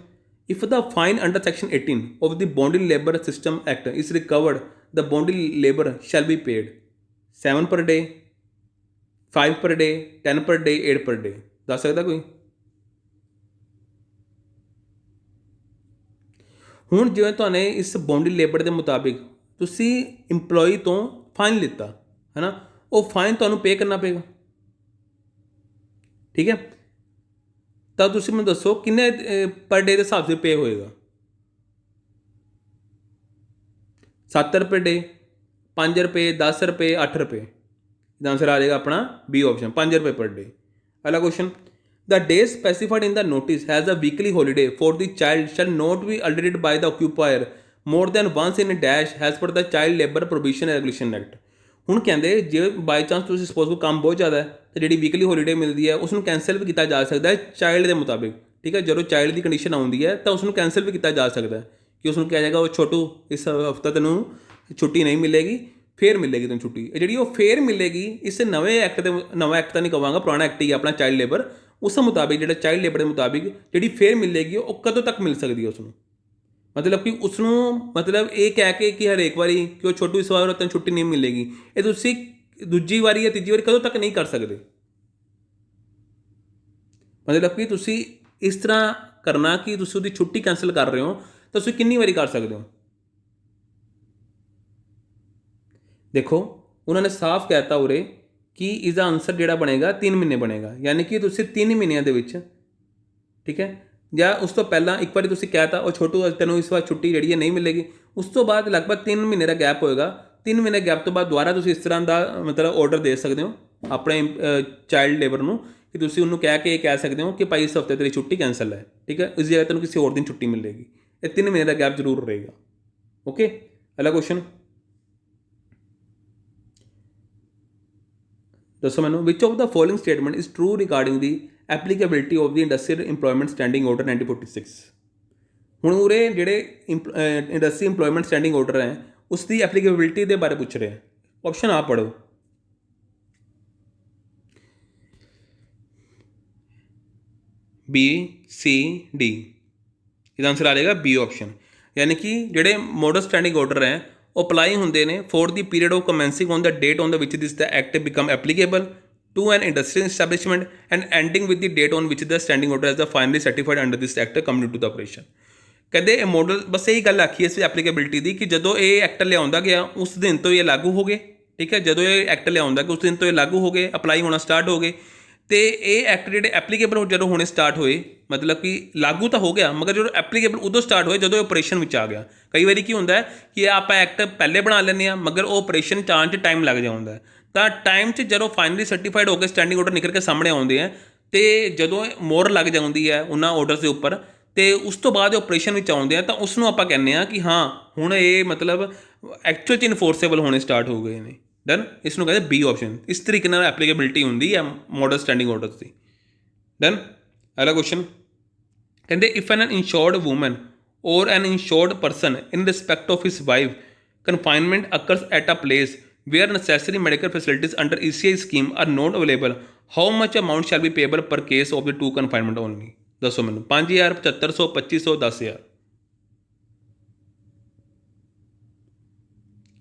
if the fine under section 18 of the Bonded Labour System Act is recovered, the bonded labor shall be paid 7 per day, 5 per day, 10 per day, 8 per day। दस सकता कोई? ਹੁਣ ਜਿਵੇਂ ਤੁਹਾਨੂੰ ਇਸ bonded labour ਦੇ ਮੁਤਾਬਿਕ ਤੁਸੀਂ ਇੰਪਲੋਈ ਤੋਂ ਫਾਈਨ ਲਿੱਤਾ ਹੈ ਨਾ, ਉਹ ਫਾਈਨ ਤੁਹਾਨੂੰ ਪੇ ਕਰਨਾ ਪਏਗਾ। ਠੀਕ ਹੈ, ਤਾਂ ਤੁਸੀਂ ਮੈਨੂੰ ਦੱਸੋ ਕਿੰਨੇ ਪਰ ਡੇ ਦੇ ਹਿਸਾਬ ਸੇ ਪੇ ਹੋਏਗਾ? 7 ਰੁਪਏ ਡੇ, 5 ਰੁਪਏ, 10 ਰੁਪਏ, 8 ਰੁਪਏ। ਇਹਦਾ ਆਨਸਰ ਆ ਜਾਏਗਾ ਆਪਣਾ ਬੀ ਆਪਸ਼ਨ, 5 ਰੁਪਏ ਪਰ ਡੇ। ਅਗਲਾ question, the day specified in the notice has a weekly holiday for the child shall not be altered by the occupier more than once in a dash as per the child labour prohibition regulation act। ਹੁਣ ਕਹਿੰਦੇ ਜੇ by chance ਤੁਸੀਂ suppose ਕੋ ਕੰਮ ਬਹੁਤ ਜ਼ਿਆਦਾ ਹੈ ਤਾਂ ਜਿਹੜੀ ਵੀਕਲੀ ਹੋਲੀਡੇ ਮਿਲਦੀ ਹੈ ਉਸ ਨੂੰ ਕੈਂਸਲ ਵੀ ਕੀਤਾ ਜਾ ਸਕਦਾ ਹੈ ਚਾਈਲਡ ਦੇ ਮੁਤਾਬਿਕ। ਠੀਕ ਹੈ, ਜਦੋਂ ਚਾਈਲਡ ਦੀ ਕੰਡੀਸ਼ਨ ਆਉਂਦੀ ਹੈ ਤਾਂ ਉਸ ਨੂੰ ਕੈਂਸਲ ਵੀ ਕੀਤਾ ਜਾ ਸਕਦਾ ਹੈ ਕਿ ਉਸ ਨੂੰ ਕਿਹਾ ਜਾਏਗਾ ਉਹ ਛੋਟੂ ਇਸ ਹਫ਼ਤਾ ਤੈਨੂੰ ਛੁੱਟੀ ਨਹੀਂ ਮਿਲੇਗੀ, ਫੇਰ ਮਿਲੇਗੀ ਤੈਨੂੰ ਛੁੱਟੀ। ਇਹ ਜਿਹੜੀ ਉਹ ਫੇਰ ਮਿਲੇਗੀ ਇਸ ਨਵੇਂ ਐਕਟ ਦੇ, ਨਵਾਂ ਐਕਟ ਤਾਂ ਨਹੀਂ ਕਹਾਂਗਾ, ਪੁਰਾਣਾ ਐਕਟ ਹੀ ਆਪਣਾ ਚਾਈਲਡ ਲੇਬਰ, ਉਸ ਮੁਤਾਬਿਕ ਜਿਹੜਾ ਚਾਈਲਡ ਲੇਬਰ ਦੇ ਮੁਤਾਬਿਕ ਜਿਹੜੀ ਫੇਰ ਮਿਲੇਗੀ ਉਹ ਕਦੋਂ ਤੱਕ ਮਿਲ ਸਕਦੀ ਹੈ ਉਸ ਨੂੰ? ਮਤਲਬ ਕਿ ਉਸ ਨੂੰ ਮਤਲਬ ਇਹ ਕਹਿ ਕੇ ਕਿ ਹਰੇਕ ਵਾਰੀ ਕਿ ਉਹ ਛੋਟੂ ਇਸ ਵਾਰ ਤੈਨੂੰ ਛੁੱਟੀ ਨਹੀਂ ਮਿਲੇਗੀ, ਇਹ ਤੁਸੀਂ ਦੂਜੀ ਵਾਰੀ ਜਾਂ ਤੀਜੀ ਵਾਰੀ ਕਦੋਂ ਤੱਕ ਨਹੀਂ ਕਰ ਸਕਦੇ। ਮਤਲਬ ਕਿ ਤੁਸੀਂ ਇਸ ਤਰ੍ਹਾਂ ਕਰਨਾ ਕਿ ਤੁਸੀਂ ਉਹਦੀ ਛੁੱਟੀ ਕੈਂਸਲ ਕਰ ਰਹੇ ਹੋ ਤਾਂ ਤੁਸੀਂ ਕਿੰਨੀ ਵਾਰੀ ਕਰ ਸਕਦੇ ਹੋ? ਦੇਖੋ ਉਹਨਾਂ ਨੇ ਸਾਫ਼ ਕਹਿ ਦਿੱਤਾ ਉਰੇ ਕਿ ਇਸਦਾ ਆਨਸਰ ਜਿਹੜਾ ਬਣੇਗਾ 3 ਮਹੀਨੇ ਬਣੇਗਾ, ਯਾਨੀ ਕਿ ਤੁਸੀਂ 3 ਮਹੀਨਿਆਂ ਦੇ ਵਿੱਚ, ਠੀਕ ਹੈ, ਜਾਂ ਉਸ ਤੋਂ ਪਹਿਲਾਂ ਇੱਕ ਵਾਰੀ ਤੁਸੀਂ ਕਹਿ ਤਾ ਉਹ ਛੋਟੂ ਤੈਨੂੰ ਇਸ ਵਾਰ ਛੁੱਟੀ ਜਿਹੜੀ ਹੈ ਨਹੀਂ ਮਿਲੇਗੀ, ਉਸ ਤੋਂ ਬਾਅਦ ਲਗਭਗ 3 ਮਹੀਨੇ ਦਾ ਗੈਪ ਹੋਏਗਾ। 3 ਮਹੀਨੇ ਗੈਪ ਤੋਂ ਬਾਅਦ ਦੁਬਾਰਾ ਤੁਸੀਂ ਇਸ ਤਰ੍ਹਾਂ ਦਾ ਮਤਲਬ ਆਰਡਰ ਦੇ ਸਕਦੇ ਹੋ ਆਪਣੇ ਚਾਈਲਡ ਲੇਬਰ ਨੂੰ ਕਿ ਤੁਸੀਂ ਉਹਨੂੰ ਕਹਿ ਸਕਦੇ ਹੋ ਕਿ ਭਾਈ ਇਸ ਹਫ਼ਤੇ ਤੇਰੀ ਛੁੱਟੀ ਕੈਂਸਲ ਹੈ। ਠੀਕ ਹੈ, ਇਸ ਜਗ੍ਹਾ ਤੈਨੂੰ ਕਿਸੇ ਹੋਰ ਦਿਨ ਛੁੱਟੀ ਮਿਲੇਗੀ। ਇਹ 3 ਮਹੀਨੇ ਦਾ ਗੈਪ ਜ਼ਰੂਰ ਰਹੇਗਾ। ਓਕੇ, ਅਗਲਾ ਕੁਐਸਚਨ, ਦੱਸੋ ਮੈਨੂੰ, which of the following statement is true regarding the applicability of the industrial employment standing order 1946। ਹੁਣ ਉਰੇ ਜਿਹੜੇ ਇੰਡਸਟਰੀ ਇੰਪਲੋਇਮੈਂਟ ਸਟੈਂਡਿੰਗ ਆਰਡਰ ਹੈ ਉਸ ਦੀ ਐਪਲੀਕੇਬਿਲਿਟੀ ਦੇ ਬਾਰੇ ਪੁੱਛ ਰਿਹਾ। ਆਪਸ਼ਨ ਆ ਪੜ੍ਹੋ, बी सी डी। ਇਹਦਾ ਆਨਸਰ ਆ ਜਾਏਗਾ ਬੀ ਆਪਸ਼ਨ। ਯਾਨੀ ਕਿ ਜਿਹੜੇ ਮੋਡਲ ਸਟੈਂਡਿੰਗ ਆਰਡਰ ਹੈ ਉਹ ਅਪਲਾਈ ਹੁੰਦੇ ਨੇ for the period of commencing on the date on the which this the act become applicable to an industrial establishment and ending with the date on which the standing order as the finally certified under this act come to the operation. ਕਹਿੰਦੇ ਇਹ model ਬਸ ਇਹੀ ਗੱਲ ਆਖੀ ਇਸ ਐਪਲੀਕੇਬਿਲਿਟੀ ਦੀ ਕਿ ਜਦੋਂ ਇਹ act ਲਿਆਉਂਦਾ ਗਿਆ ਉਸ ਦਿਨ ਤੋਂ ਇਹ ਲਾਗੂ ਹੋ ਗਏ। ਠੀਕ ਹੈ, ਜਦੋਂ ਇਹ ਐਕਟ ਲਿਆਉਂਦਾ ਕਿ ਉਸ ਦਿਨ ਤੋਂ ਇਹ ਲਾਗੂ ਹੋ ਗਏ, ਅਪਲਾਈ ਹੋਣਾ ਸਟਾਰਟ ਹੋ ਗਏ। ਅਤੇ ਇਹ ਐਕਟ ਜਿਹੜੇ ਐਪਲੀਕੇਬਲ ਜਦੋਂ ਹੋਣੇ ਸਟਾਰਟ ਹੋਏ, ਮਤਲਬ ਕਿ ਲਾਗੂ ਤਾਂ ਹੋ ਗਿਆ ਮਗਰ ਜਦੋਂ ਐਪਲੀਕੇਬਲ ਉਦੋਂ ਸਟਾਰਟ ਹੋਏ ਜਦੋਂ ਇਹ ਆਪਰੇਸ਼ਨ ਵਿੱਚ ਆ ਗਿਆ। ਕਈ ਵਾਰੀ ਕੀ ਹੁੰਦਾ ਕਿ ਆਪਾਂ ਐਕਟ ਪਹਿਲੇ ਬਣਾ ਲੈਂਦੇ ਹਾਂ ਮਗਰ ਉਹ ਆਪਰੇਸ਼ਨ 'ਚ ਆਉਣ 'ਚ ਟਾਈਮ ਲੱਗ ਜਾਂਦਾ। ਤਾਂ ਟਾਈਮ 'ਚ ਜਦੋਂ ਫਾਈਨਲੀ ਸਰਟੀਫਾਈਡ ਹੋ ਕੇ ਸਟੈਂਡਿੰਗ ਆਰਡਰ ਨਿਕਲ ਕੇ ਸਾਹਮਣੇ ਆਉਂਦੇ ਆ ਅਤੇ ਜਦੋਂ ਮੋਹਰ ਲੱਗ ਜਾਂਦੀ ਹੈ ਉਹਨਾਂ ਆਰਡਰਸ ਦੇ ਉੱਪਰ ਅਤੇ ਉਸ ਤੋਂ ਬਾਅਦ ਆਪਰੇਸ਼ਨ ਵਿੱਚ ਆਉਂਦੇ ਆ ਤਾਂ ਉਸ ਨੂੰ ਆਪਾਂ ਕਹਿੰਦੇ ਹਾਂ ਕਿ ਹਾਂ ਹੁਣ ਇਹ ਮਤਲਬ ਐਕਚੁਅਲ 'ਚ ਇਨਫੋਰਸੇਬਲ ਹੋਣੇ ਸਟਾਰਟ ਹੋ ਗਏ ਨੇ। ਡਨ, ਇਸ ਨੂੰ ਕਹਿੰਦੇ ਬੀ ਆਪਸ਼ਨ। ਇਸ ਤਰੀਕੇ ਨਾਲ ਐਪਲੀਕੇਬਿਲਿਟੀ ਹੁੰਦੀ ਹੈ ਮੋਡਲ ਸਟੈਂਡਿੰਗ ਆਰਡਰਸ ਦੀ। ਡਨ, ਅਗਲਾ ਕੁਐਸਚਨ ਕਹਿੰਦੇ if an insured woman or an insured person in respect of his wife confinement occurs at a place where necessary medical facilities under ECI scheme are not available, how much amount shall be payable per case of the two confinement only. ਦੱਸੋ ਮੈਨੂੰ, 5000, 7500, 2500, 10000।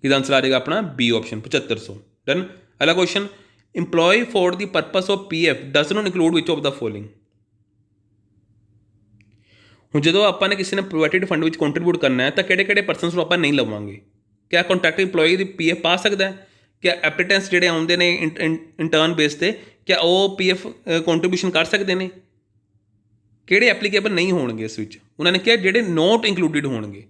ਇਹਦਾ answer ਆ ਜਾਏਗਾ ਆਪਣਾ B option 7500। Done, ਅਗਲਾ question employee for the purpose of PF does not include which of the following. ਹੁਣ ਜਦੋਂ ਆਪਾਂ ਨੇ ਕਿਸੇ ਨੇ ਪ੍ਰੋਵਾਈਡਡ ਫੰਡ ਵਿੱਚ ਕੰਟਰੀਬਿਊਟ ਕਰਨਾ ਹੈ ਤਾਂ ਕਿਹੜੇ ਕਿਹੜੇ ਪਰਸਨਸ ਨੂੰ ਆਪਾਂ ਨਹੀਂ ਲਵਾਂਗੇ। ਕਿਆ ਕੰਟਰੈਕਟ ਇੰਪਲੋਈ ਦੀ PF ਪਾ ਸਕਦਾ ਹੈ? ਕਿਆ ਐਪਲੀਟੈਂਟਸ ਜਿਹੜੇ ਆਉਂਦੇ ਨੇ ਇੰਟਰਨ ਬੇਸ 'ਤੇ ਕਿਆ ਉਹ PF ਕੰਟਰੀਬਿਊਸ਼ਨ ਕਰ ਸਕਦੇ ਨੇ? ਕਿਹੜੇ ਐਪਲੀਕੇਬਲ ਨਹੀਂ ਹੋਣਗੇ ਇਸ ਵਿੱਚ? ਉਹਨਾਂ ਨੇ ਕਿਹਾ ਜਿਹੜੇ ਨੋਟ ਇੰਕਲੂਡਿਡ ਹੋਣਗੇ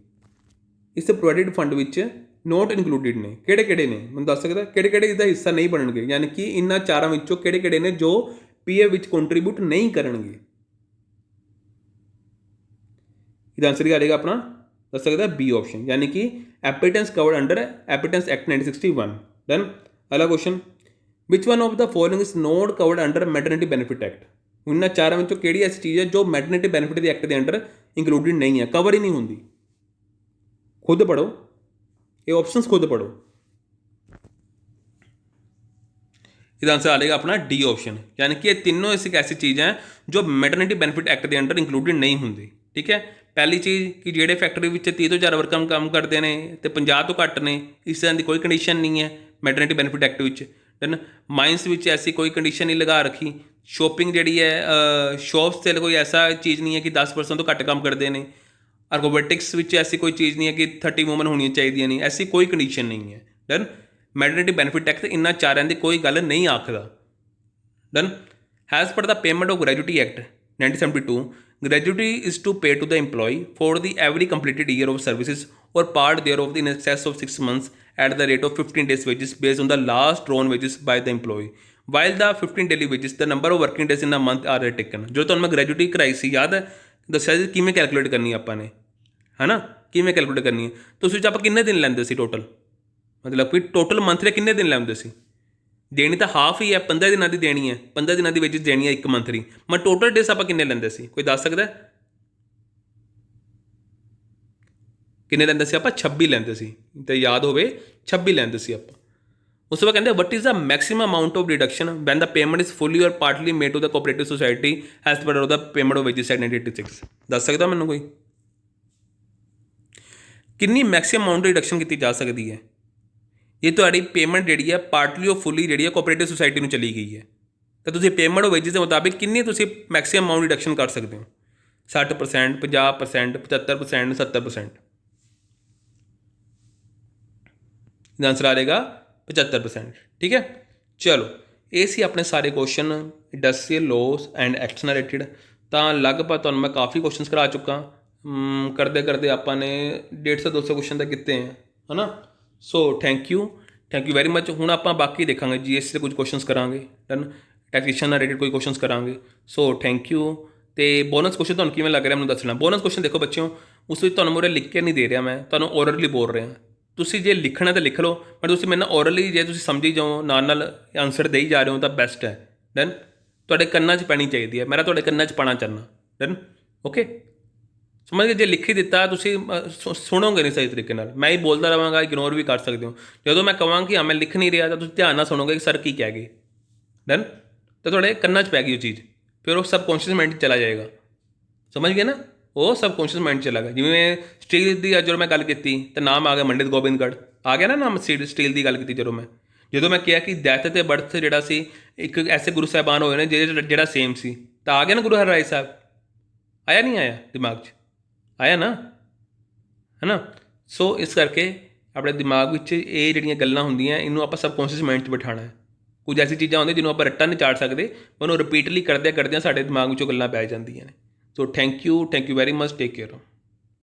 ਇਸ ਪ੍ਰੋਵਾਈਡਡ ਫੰਡ ਵਿੱਚ, ਨੋਟ ਇਨਕਲੂਡਿਡ ਨੇ। ਕਿਹੜੇ ਕਿਹੜੇ ਨੇ ਮੈਨੂੰ ਦੱਸ ਸਕਦਾ? ਕਿਹੜੇ ਕਿਹੜੇ ਇਹਦਾ ਹਿੱਸਾ ਨਹੀਂ ਬਣਨਗੇ, ਯਾਨੀ ਕਿ ਇਹਨਾਂ ਚਾਰਾਂ ਵਿੱਚੋਂ ਕਿਹੜੇ ਕਿਹੜੇ ਨੇ ਜੋ PF ਵਿੱਚ ਕੰਟਰੀਬਿਊਟ ਨਹੀਂ ਕਰਨਗੇ? ਇਹਦਾ ਆਨਸਰ ਆ ਜਾਏਗਾ ਆਪਣਾ, ਦੱਸ ਸਕਦਾ ਬੀ ਆਪਸ਼ਨ, ਯਾਨੀ ਕਿ ਐਪਲੀਟੈਂਟਸ ਕਵਰਡ ਅੰਡਰ ਐਪਲੀਟੈਂਟਸ ਐਕਟ 1961। ਦੈਨ ਅਗਲਾ question which one of the following is not covered under maternity benefit act. ਇਹਨਾਂ ਚਾਰਾਂ ਵਿੱਚੋਂ ਕਿਹੜੀ ਐਸੀ ਚੀਜ਼ ਹੈ ਜੋ ਮੈਟਰਨਿਟੀ ਬੈਨੀਫਿਟ ਦੇ ਐਕਟ ਦੇ ਅੰਡਰ ਇੰਕਲੂਡਿਡ ਨਹੀਂ ਹੈ, ਕਵਰ ਹੀ ਨਹੀਂ ਹੁੰਦੀ? ਖੁਦ ਪੜ੍ਹੋ ਇਹ ਆਪਸ਼ਨਸ, ਖੁਦ ਪੜ੍ਹੋ। ਇਹਦਾ ਆਨਸਰ ਆ ਜਾਏਗਾ ਆਪਣਾ ਡੀ ਆਪਸ਼ਨ, ਯਾਨੀ ਕਿ ਇਹ ਤਿੰਨੋਂ ਇੱਕ ਐਸੀ ਚੀਜ਼ ਹੈ ਜੋ ਮੈਟਰਨਿਟੀ ਬੈਨੀਫਿਟ ਐਕਟ ਦੇ ਅੰਡਰ ਇੰਕਲੂਡਿਡ ਨਹੀਂ ਹੁੰਦੀ। ਠੀਕ ਹੈ, ਪਹਿਲੀ ਚੀਜ਼ ਕਿ ਜਿਹੜੇ ਫੈਕਟਰੀ ਵਿੱਚ 30 ਤੋਂ ਜ਼ਿਆਦਾ ਵਰਕਰ ਕੰਮ ਕਰਦੇ ਨੇ ਅਤੇ 50 ਤੋਂ ਘੱਟ ਨੇ, ਇਸ ਤਰ੍ਹਾਂ ਦੀ ਕੋਈ ਕੰਡੀਸ਼ਨ ਨਹੀਂ ਹੈ ਮੈਟਰਨਿਟੀ ਬੈਨੀਫਿਟ ਐਕਟ ਵਿੱਚ। ਦੈਨ ਮਾਈਨਸ ਵਿੱਚ ਐਸੀ ਕੋਈ ਕੰਡੀਸ਼ਨ ਨਹੀਂ ਲਗਾ ਰੱਖੀ। ਸ਼ੋਪਿੰਗ ਜਿਹੜੀ ਹੈ ਸ਼ੋਪਸ 'ਤੇ ਕੋਈ ਐਸਾ ਚੀਜ਼ ਨਹੀਂ ਹੈ ਕਿ 10% ਤੋਂ ਘੱਟ ਕੰਮ ਕਰਦੇ ਨੇ। ਰੋਬੋਟਿਕਸ ਵਿੱਚ ਐਸੀ ਕੋਈ ਚੀਜ਼ ਨਹੀਂ ਹੈ ਕਿ 30 ਵੂਮਨ ਹੋਣੀਆਂ ਚਾਹੀਦੀਆਂ ਨਹੀਂ, ਐਸੀ ਕੋਈ ਕੰਡੀਸ਼ਨ ਨਹੀਂ ਹੈ। ਡਨ, ਮੈਟਰਨਿਟੀ ਬੈਨੀਫਿਟ ਐਕਟ ਇਹਨਾਂ ਚਾਰਿਆਂ ਦੀ ਕੋਈ ਗੱਲ ਨਹੀਂ ਆਖਦਾ। Done, as per the payment of gratuity act 1972 gratuity is to pay to the employee for the every completed year of services or part thereof in excess of 6 months at the rate of 15 days wages based on the last drawn wages by the employee, while the 15 daily wages the number of working days in a month are taken। ਜੋ ਤੁਹਾਨੂੰ ਮੈਂ ਗ੍ਰੈਜੂਟੀ ਕਰਾਈ ਸੀ ਯਾਦ ਹੈ, ਦੱਸਿਆ ਸੀ ਕਿਵੇਂ calculate ਕਰਨੀ ਆਪਾਂ ਨੇ, ਹੈ ਨਾ, ਕਿਵੇਂ ਕੈਲਕੂਲੇਟ ਕਰਨੀ ਹੈ। ਤਾਂ ਉਸ ਵਿੱਚ ਆਪਾਂ ਕਿੰਨੇ ਦਿਨ ਲੈਂਦੇ ਸੀ ਟੋਟਲ, ਮਤਲਬ ਕਿ ਟੋਟਲ ਮੰਥ ਦੇ ਕਿੰਨੇ ਦਿਨ ਲੈਂਦੇ ਸੀ? ਦੇਣੀ ਤਾਂ ਹਾਫ ਹੀ ਹੈ, 15 ਦਿਨਾਂ ਦੀ ਦੇਣੀ ਹੈ, 15 ਦਿਨਾਂ ਦੀ ਵੇਜਿਸ ਦੇਣੀ ਹੈ ਇੱਕ ਮੰਥ ਦੀ। ਮੈਂ ਟੋਟਲ ਡੇਸ ਆਪਾਂ ਕਿੰਨੇ ਲੈਂਦੇ ਸੀ, ਕੋਈ ਦੱਸ ਸਕਦਾ? ਕਿੰਨੇ ਲੈਂਦੇ ਸੀ ਆਪਾਂ? 26 ਲੈਂਦੇ ਸੀ, ਤੇ ਯਾਦ ਹੋਵੇ 26 ਲੈਂਦੇ ਸੀ ਆਪਾਂ। ਉਸ ਤੋਂ ਬਾਅਦ ਕਹਿੰਦੇ what is the maximum amount of deduction when the payment is fully or partly made to the cooperative society as per the payment of wages act 1986। ਦੱਸ ਸਕਦਾ ਮੈਨੂੰ ਕੋਈ? ਕਿੰਨੀ ਮੈਕਸਿਮਮ ਅਮਾਊਂਟ ਦੀ ਡਿਡਕਸ਼ਨ ਕੀਤੀ ਜਾ ਸਕਦੀ ਹੈ ਜੇ ਤੁਹਾਡੀ ਪੇਮੈਂਟ ਜਿਹੜੀ ਹੈ ਪਾਰਟਲੀ ਔਰ ਫੁੱਲੀ ਜਿਹੜੀ ਹੈ ਕੋਆਪਰੇਟਿਵ ਸੁਸਾਇਟੀ ਨੂੰ ਚਲੀ ਗਈ ਹੈ, ਤਾਂ ਤੁਸੀਂ ਪੇਮੈਂਟ ਆਫ ਵੇਜਿਸ ਦੇ ਮੁਤਾਬਿਕ ਕਿੰਨੀ ਤੁਸੀਂ ਮੈਕਸਿਮਮ ਅਮਾਊਂਟ ਡਿਡਕਸ਼ਨ ਕਰ ਸਕਦੇ ਹੋ? 60%, 50%, 75%, 70%। ਇਹਦਾ ਆਨਸਰ ਆ ਜਾਏਗਾ 75%। ਠੀਕ ਹੈ, ਚਲੋ ਇਹ ਸੀ ਆਪਣੇ ਸਾਰੇ question industrial loss and acts ਨਾਲ ਰਿਲੇਟਿਡ। ਤਾਂ ਲਗਭਗ ਤੁਹਾਨੂੰ ਮੈਂ ਕਾਫੀ ਕੁਐਸਚਨਸ ਕਰਾ ਚੁੱਕਾ, ਕਰਦੇ ਕਰਦੇ ਆਪਾਂ ਨੇ 150-200 ਕੁਐਸਚਨ ਤਾਂ ਕੀਤੇ ਹੈ ਨਾ। So thank you very much. ਹੁਣ ਆਪਾਂ ਬਾਕੀ ਦੇਖਾਂਗੇ GST ਦੇ ਕੁਝ ਕੁਐਸਚਨਸ ਕਰਾਂਗੇ, ਡਨ, ਟੈਕਸੇਸ਼ਨ ਨਾਲ ਰਿਲੇਟਿਡ ਕੋਈ ਕੁਐਸਚਨਸ ਕਰਾਂਗੇ। So thank you. ਅਤੇ ਬੋਨਸ ਕੁਐਸਚਨ ਤੁਹਾਨੂੰ ਕਿਵੇਂ ਲੱਗ ਰਿਹਾ ਮੈਨੂੰ ਦੱਸਣਾ। ਬੋਨਸ ਕੁਐਸਚਨ ਦੇਖੋ ਬੱਚਿਓ, ਉਸ ਵਿੱਚ ਤੁਹਾਨੂੰ ਮੂਹਰੇ ਲਿਖ ਕੇ ਨਹੀਂ ਦੇ ਰਿਹਾ, ਮੈਂ ਤੁਹਾਨੂੰ ਓਰਲੀ ਬੋਲ ਰਿਹਾ। ਤੁਸੀਂ ਜੇ ਲਿਖਣਾ ਤਾਂ ਲਿਖ ਲਓ, ਪਰ ਤੁਸੀਂ ਮੈਨੂੰ ਔਰਲੀ ਜੇ ਤੁਸੀਂ ਸਮਝੀ ਜਾਓ, ਨਾਲ ਆਨਸਰ ਦੇਈ ਜਾ ਰਹੇ ਹੋ ਤਾਂ ਬੈਸਟ ਹੈ। ਦੈਨ ਤੁਹਾਡੇ ਕੰਨਾਂ 'ਚ ਪੈਣੀ ਚਾਹੀਦੀ ਹੈ, ਮੈਂ ਤੁਹਾਡੇ ਕੰਨਾਂ 'ਚ ਪਾਉਣਾ ਚਾਹੁੰਦਾ। ਦੈਨ ਓਕੇ, ਸਮਝ ਗਏ। ਜੇ ਲਿਖ ਹੀ ਦਿੱਤਾ ਤੁਸੀਂ ਸੁਣੋਗੇ ਨਹੀਂ ਸਹੀ ਤਰੀਕੇ ਨਾਲ, ਮੈਂ ਹੀ ਬੋਲਦਾ ਰਹਾਂਗਾ, ਇਗਨੋਰ ਵੀ ਕਰ ਸਕਦੇ ਹੋ। ਜਦੋਂ ਮੈਂ ਕਹਾਂਗਾ ਕਿ ਹਾਂ ਮੈਂ ਲਿਖ ਨਹੀਂ ਰਿਹਾ ਤਾਂ ਤੁਸੀਂ ਧਿਆਨ ਨਾਲ ਸੁਣੋਗੇ ਕਿ ਸਰ ਕੀ ਕਹਿ ਗਏ। ਦੈਨ ਤਾਂ ਤੁਹਾਡੇ ਕੰਨਾਂ 'ਚ ਪੈ ਗਈ ਉਹ ਚੀਜ਼, ਫਿਰ ਉਹ ਸਬਕੌਂਸ਼ੀਅਸ ਮਾਈਂਡ 'ਚ ਚਲਾ ਜਾਏਗਾ। ਸਮਝ ਗਏ ਨਾ, ਉਹ ਸਬਕੌਂਸ਼ੀਅਸ ਮਾਈਂਡ 'ਚ ਚਲਾ ਗਿਆ। ਜਿਵੇਂ ਸਟੀਲ ਦੀ ਜਦੋਂ ਮੈਂ ਗੱਲ ਕੀਤੀ ਤਾਂ ਨਾਮ ਆ ਗਿਆ ਪੰਡਿਤ ਗੋਬਿੰਦਗੜ੍ਹ, ਆ ਗਿਆ ਨਾ ਨਾਮ। ਸਟੀਲ ਦੀ ਗੱਲ ਕੀਤੀ ਜਦੋਂ ਮੈਂ ਕਿਹਾ ਕਿ ਡੈਥ ਅਤੇ ਬਰਥ ਜਿਹੜਾ ਸੀ ਇੱਕ ਐਸੇ ਗੁਰੂ ਸਾਹਿਬਾਨ ਹੋਏ ਨੇ ਜਿਹੜਾ ਸੇਮ ਸੀ, ਤਾਂ ਆ ਗਿਆ ਨਾ ਗੁਰੂ ਹਰਿਰਾਏ ਸਾਹਿਬ। ਆਇਆ ਨਹੀਂ ਆਇਆ ਦਿਮਾਗ 'ਚ, ਆਇਆ ਨਾ, ਹੈ ਨਾ। ਸੋ ਇਸ ਕਰਕੇ ਆਪਣੇ ਦਿਮਾਗ ਵਿੱਚ ਇਹ ਜਿਹੜੀਆਂ ਗੱਲਾਂ ਹੁੰਦੀਆਂ ਇਹਨੂੰ ਆਪਾਂ ਸਬਕੌਂਸ਼ੀਅਸ ਮਾਈਂਡ 'ਚ ਬਿਠਾਉਣਾ ਹੈ। ਕੁਝ ਐਸੀ ਚੀਜ਼ਾਂ ਹੁੰਦੀਆਂ ਜਿਹਨੂੰ ਆਪਾਂ ਰੱਟਾ ਨਹੀਂ ਚਾੜ ਸਕਦੇ, ਉਹਨੂੰ ਰਿਪੀਟਲੀ ਕਰਦਿਆਂ ਸਾਡੇ ਦਿਮਾਗ ਵਿੱਚੋਂ ਗੱਲਾਂ ਪੈ ਜਾਂਦੀਆਂ ਨੇ। So thank you very much, take care.